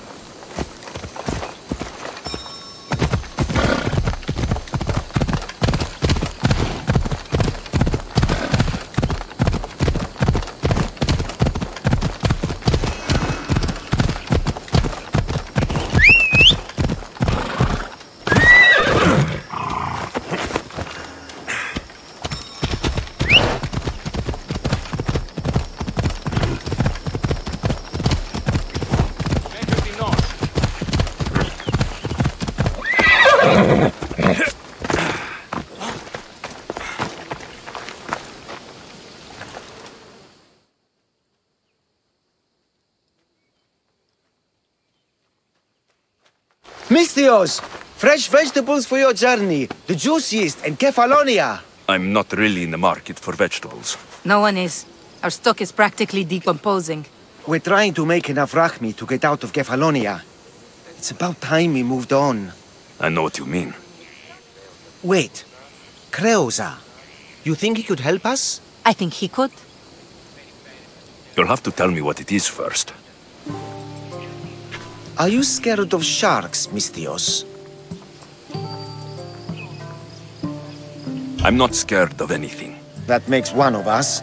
Mistios! Fresh vegetables for your journey. The juiciest in Kefalonia. I'm not really in the market for vegetables. No one is. Our stock is practically decomposing. We're trying to make enough rachmi to get out of Kefalonia. It's about time we moved on. I know what you mean. Wait. Creosa. You think he could help us? I think he could. You'll have to tell me what it is first. Are you scared of sharks, Mistios? I'm not scared of anything. That makes one of us.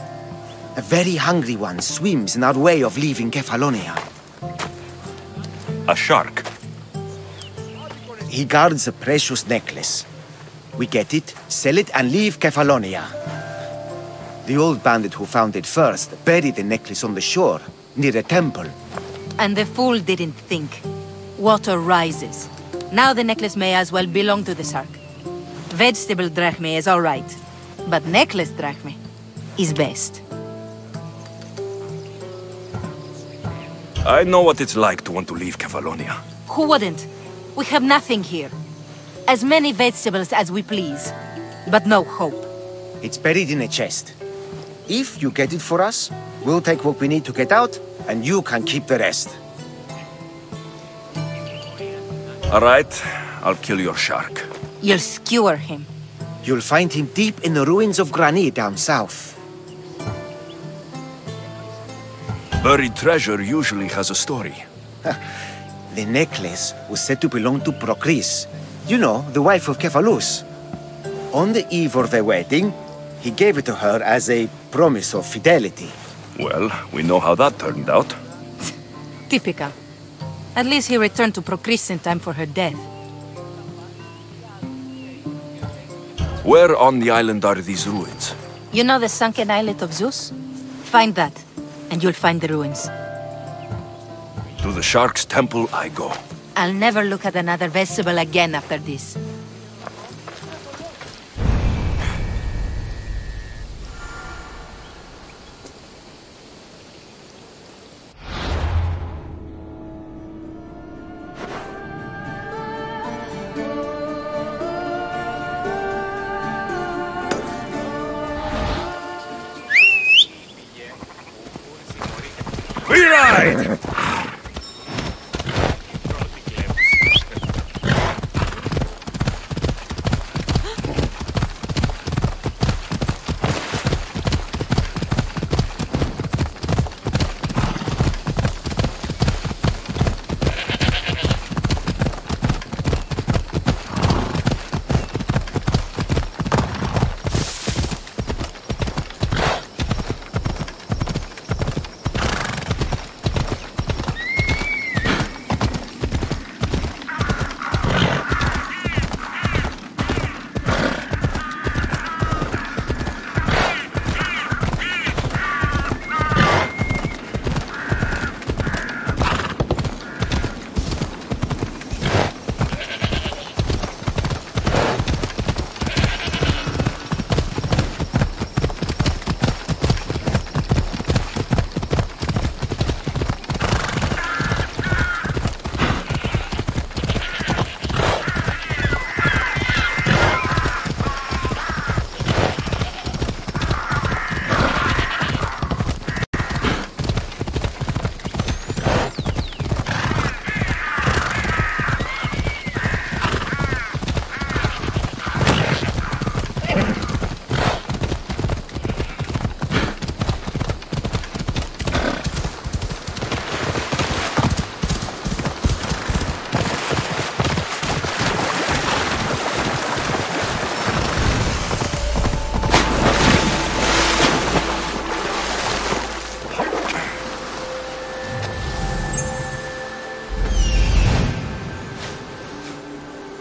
A very hungry one swims in our way of leaving Kefalonia. A shark? He guards a precious necklace. We get it, sell it, and leave Kefalonia. The old bandit who found it first buried the necklace on the shore, near a temple. And the fool didn't think. Water rises. Now the necklace may as well belong to the shark. Vegetable drachme is all right, but necklace drachme is best. I know what it's like to want to leave Kefalonia. Who wouldn't? We have nothing here. As many vegetables as we please, but no hope. It's buried in a chest. If you get it for us, we'll take what we need to get out, and you can keep the rest. All right, I'll kill your shark. You'll skewer him. You'll find him deep in the ruins of Granit down south. Buried treasure usually has a story. The necklace was said to belong to Procris. You know, the wife of Kephalus. On the eve of their wedding, he gave it to her as a promise of fidelity. Well, we know how that turned out. Typical. At least he returned to Procris in time for her death. Where on the island are these ruins? You know the sunken islet of Zeus? Find that, and you'll find the ruins. To the shark's temple I go. I'll never look at another vegetable again after this. We ride!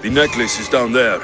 The necklace is down there.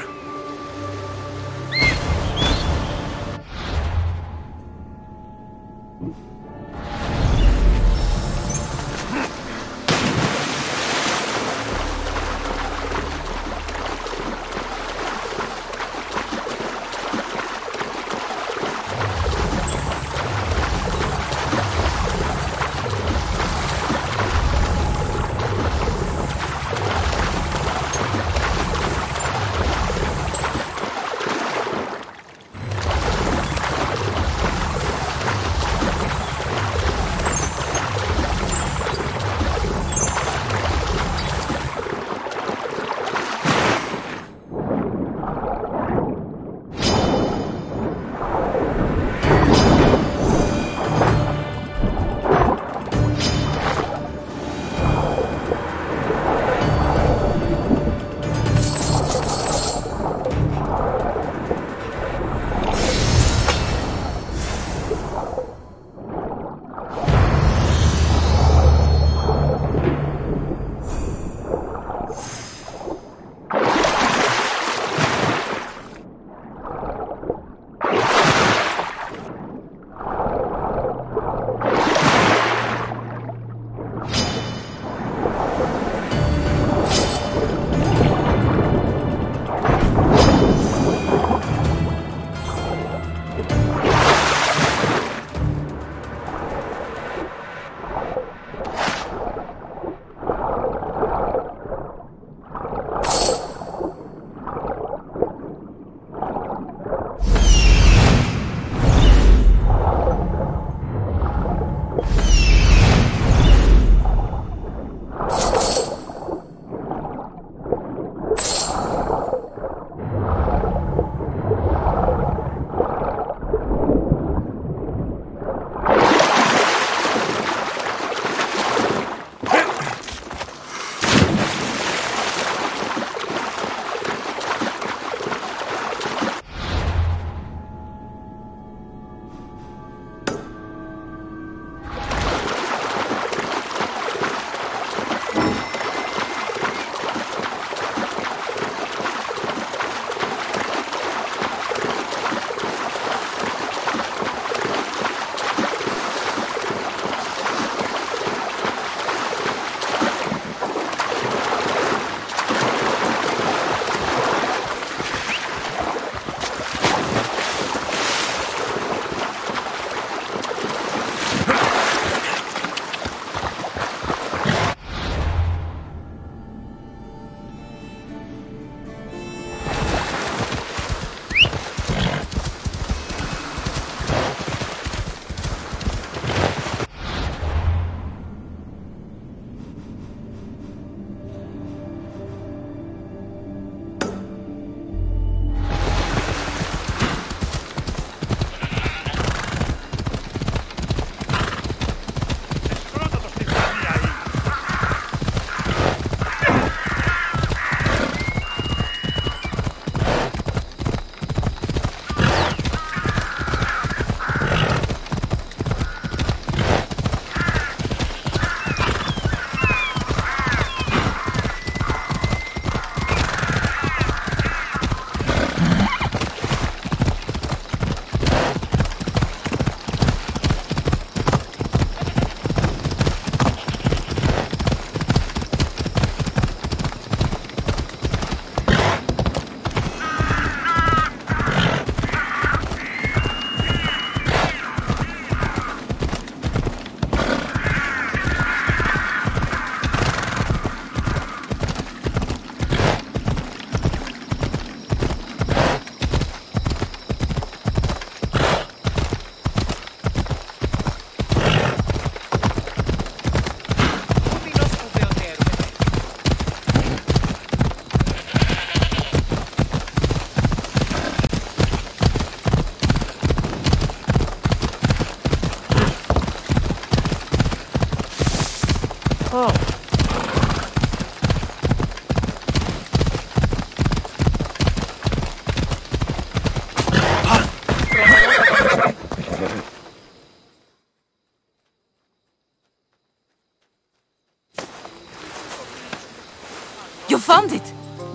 You found it!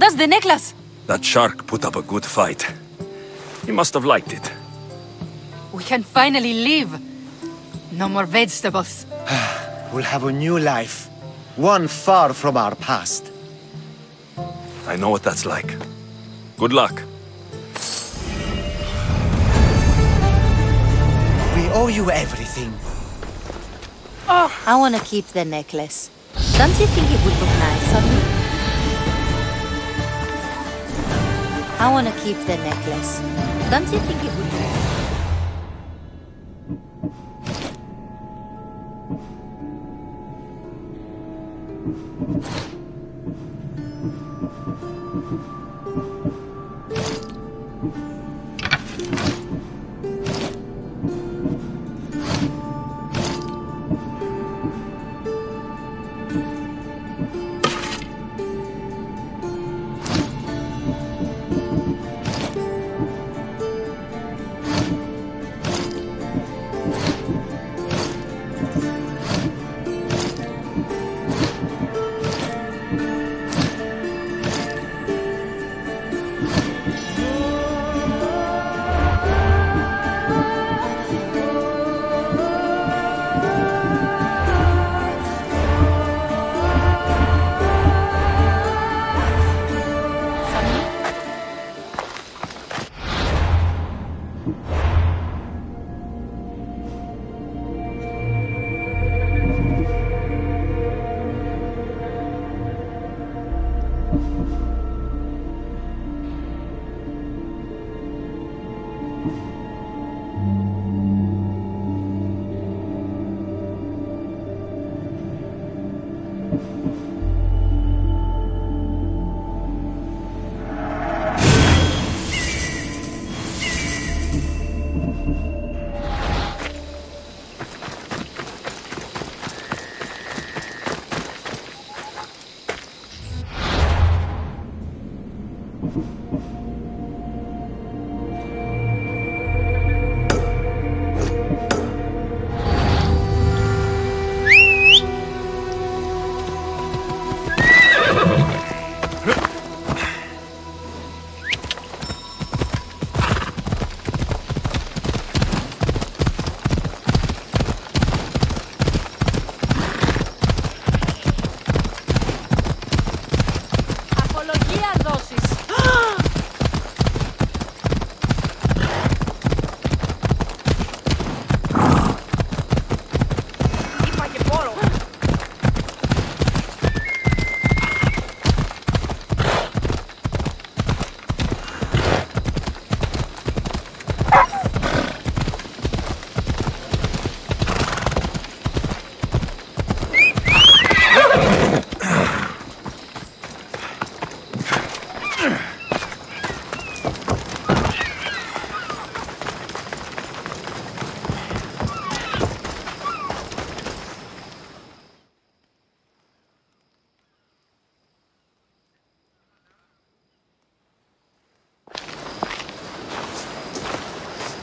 Just the necklace! That shark put up a good fight. He must have liked it. We can finally leave. No more vegetables. We'll have a new life. One far from our past. I know what that's like. Good luck. We owe you everything. Oh. I want to keep the necklace. Don't you think it would look nice on me? I want to keep the necklace. Don't you think it would look nice?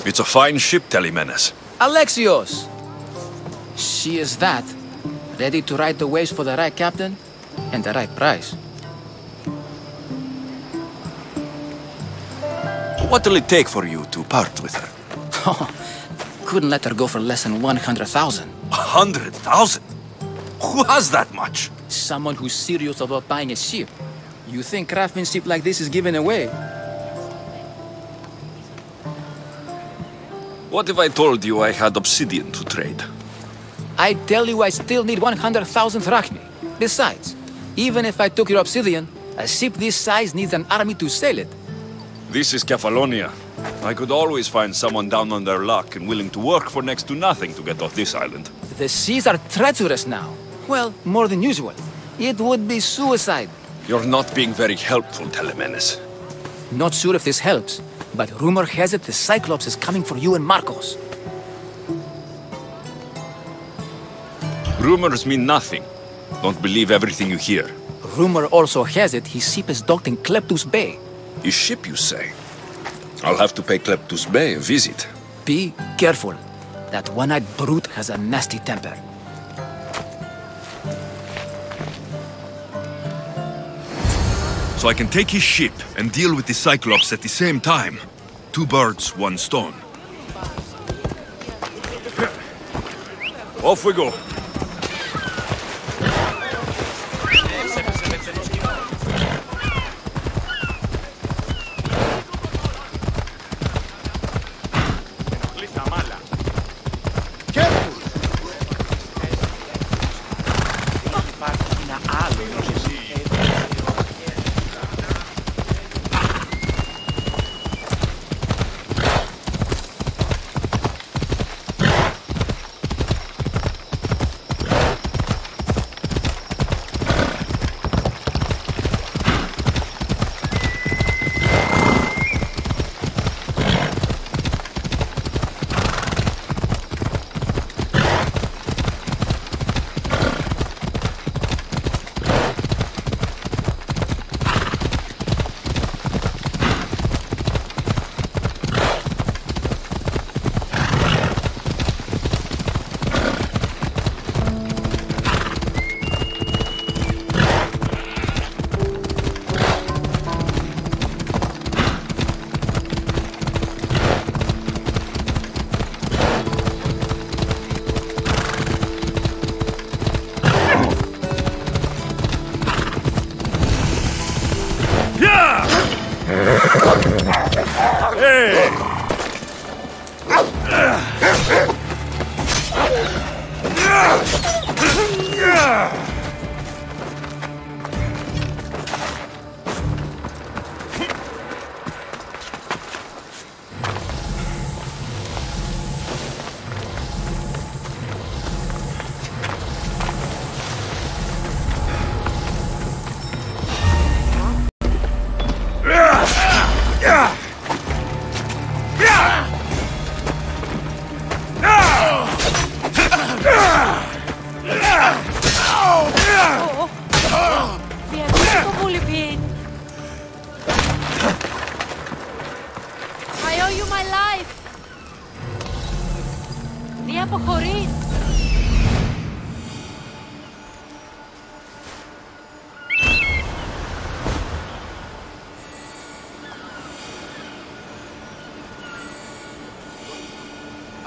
It's a fine ship, Telemenes. Alexios! She is that. Ready to ride the waves for the right captain and the right price. What'll it take for you to part with her? Couldn't let her go for less than 100,000. 100,000? Who has that much? Someone who's serious about buying a ship. You think craftsmanship like this is given away? What if I told you I had obsidian to trade? I tell you I still need 100,000 drachmi. Besides, even if I took your obsidian, a ship this size needs an army to sail it. This is Kefalonia. I could always find someone down on their luck and willing to work for next to nothing to get off this island. The seas are treacherous now. Well, more than usual. It would be suicide. You're not being very helpful, Telemenes. Not sure if this helps, but rumor has it the Cyclops is coming for you and Marcos. Rumors mean nothing. Don't believe everything you hear. Rumor also has it his ship is docked in Kleptus Bay. His ship, you say? I'll have to pay Kleptus Bay a visit. Be careful. That one-eyed brute has a nasty temper. So so I can take his ship and deal with the Cyclops at the same time. 2 birds, 1 stone. Off we go.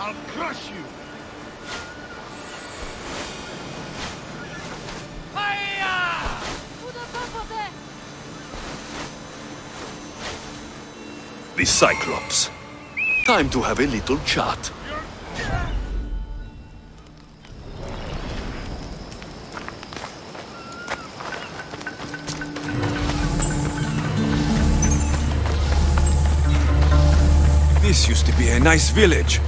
I'll crush you! The Cyclops. Time to have a little chat. This used to be a nice village,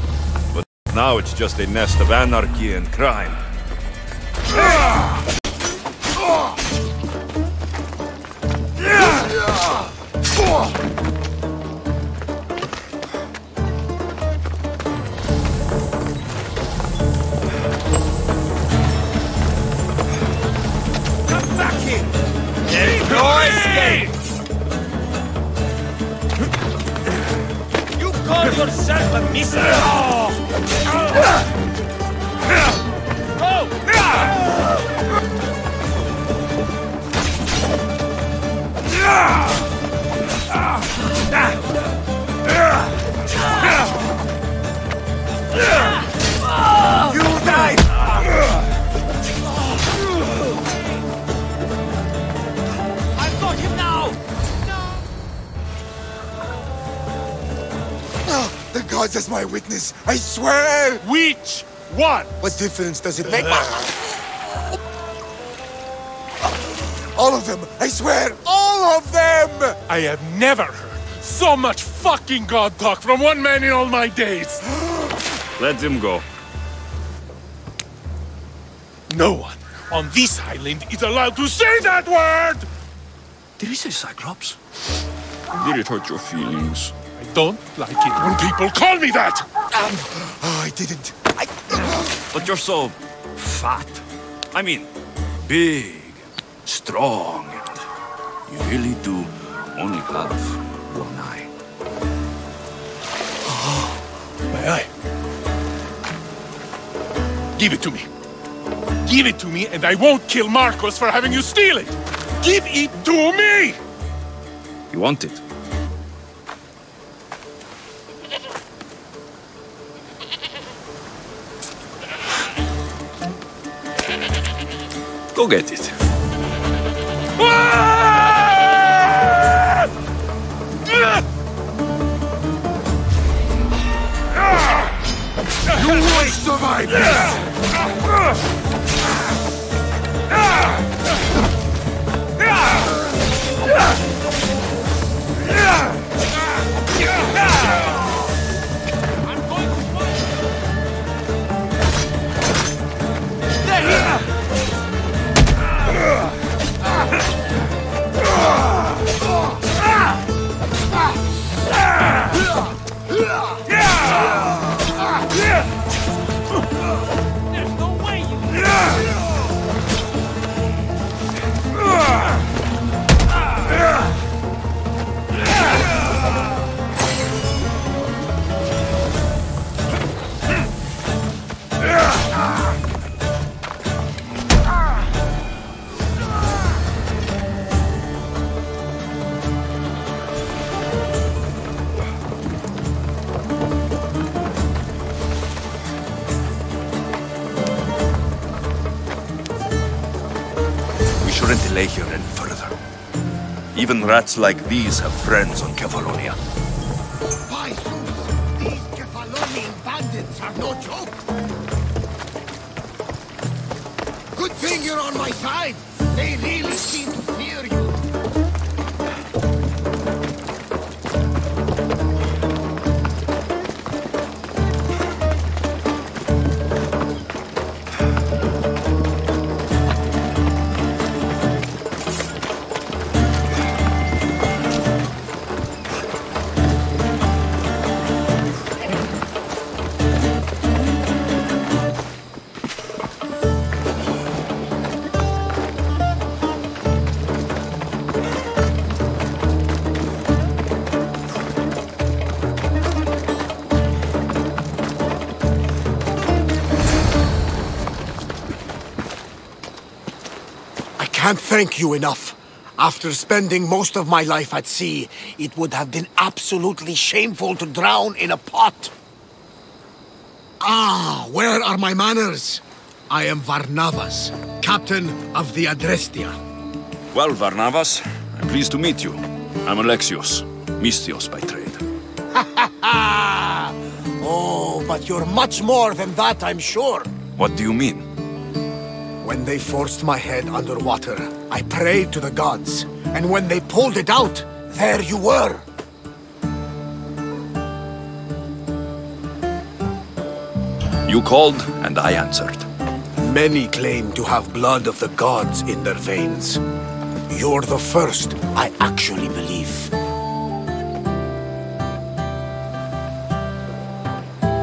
but now it's just a nest of anarchy and crime. Come back here! There's no escape! Call yourself a miserable! You die! I've got him now! The gods as my witness, I swear! Which one? What difference does it make? All of them! I swear, all of them! I have never heard so much fucking god talk from one man in all my days! Let him go. No one on this island is allowed to say that word! Did he say Cyclops? Did it hurt your feelings? I don't like it when people call me that! Oh, I didn't. But you're so fat. I mean, big, strong, and you really do only have one eye. My eye? Give it to me. Give it to me and I won't kill Marcos for having you steal it! Give it to me! You want it? Go get it. You won't survive this! Shouldn't delay here any further. Even rats like these have friends on Kefalonia. By Zeus, these Kefalonian bandits are no joke. Good thing you're on my side. They really seem to fear you. Can't thank you enough. After spending most of my life at sea, it would have been absolutely shameful to drown in a pot. Ah, where are my manners? I am Varnavas, captain of the Adrestia. Well, Varnavas, I'm pleased to meet you. I'm Alexios, Mystios by trade. Oh, but you're much more than that, I'm sure. What do you mean? When they forced my head underwater, I prayed to the gods. And when they pulled it out, there you were. You called, and I answered. Many claim to have blood of the gods in their veins. You're the first I actually believe.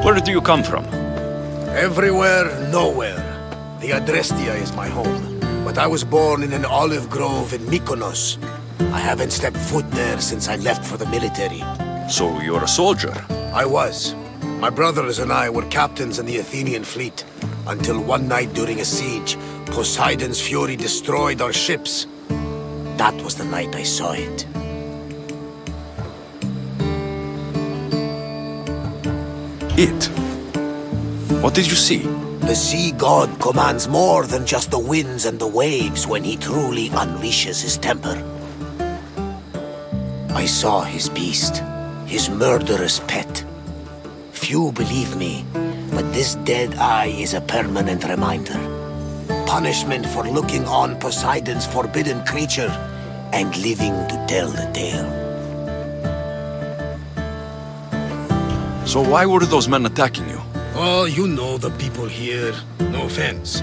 Where do you come from? Everywhere, nowhere. The Adrestia is my home, but I was born in an olive grove in Mykonos. I haven't stepped foot there since I left for the military. So you're a soldier? I was. My brothers and I were captains in the Athenian fleet, until one night during a siege, Poseidon's fury destroyed our ships. That was the night I saw it. It? What did you see? The sea god commands more than just the winds and the waves when he truly unleashes his temper. I saw his beast, his murderous pet. Few believe me, but this dead eye is a permanent reminder. Punishment for looking on Poseidon's forbidden creature and living to tell the tale. So why were those men attacking you? Oh, you know the people here. No offense.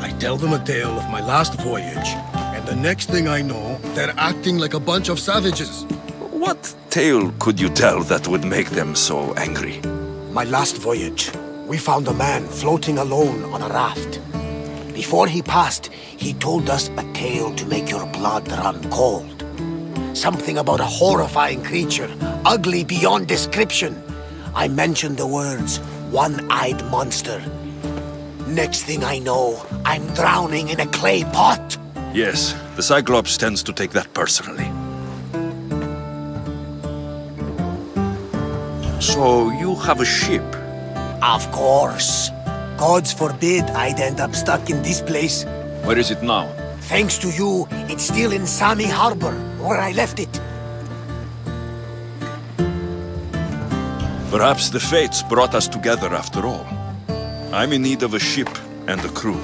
I tell them a tale of my last voyage, and the next thing I know, they're acting like a bunch of savages. What tale could you tell that would make them so angry? My last voyage, we found a man floating alone on a raft. Before he passed, he told us a tale to make your blood run cold. Something about a horrifying creature, ugly beyond description. I mentioned the words, one-eyed monster. Next thing I know, I'm drowning in a clay pot. Yes, the Cyclops tends to take that personally. So you have a ship? Of course. Gods forbid I'd end up stuck in this place. Where is it now? Thanks to you, it's still in Sami Harbor, where I left it. Perhaps the fates brought us together after all. I'm in need of a ship and a crew.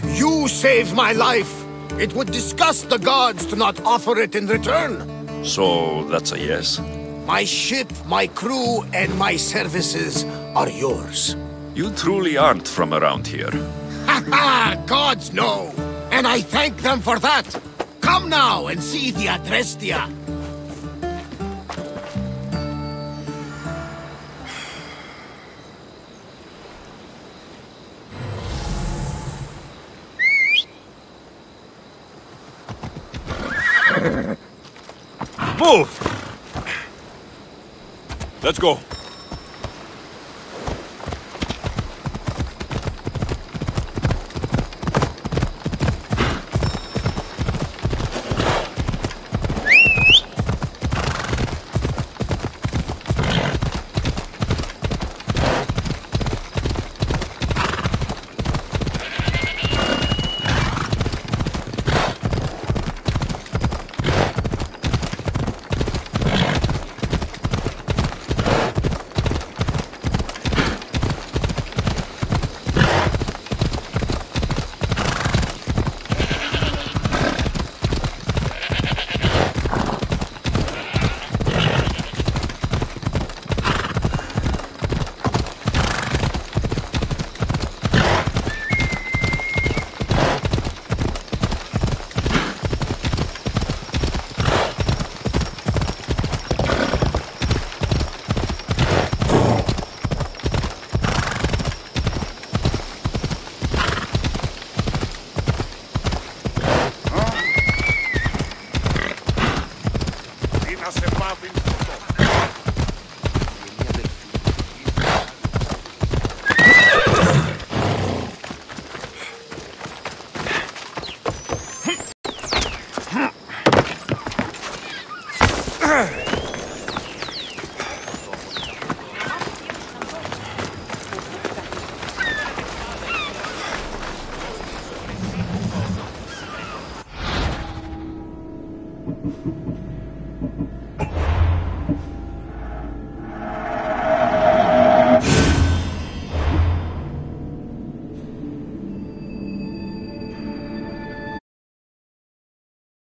You saved my life. It would disgust the gods to not offer it in return. So that's a yes? My ship, my crew, and my services are yours. You truly aren't from around here. Ha ha! Gods know! And I thank them for that! Come now and see the Adrestia! Move! Let's go.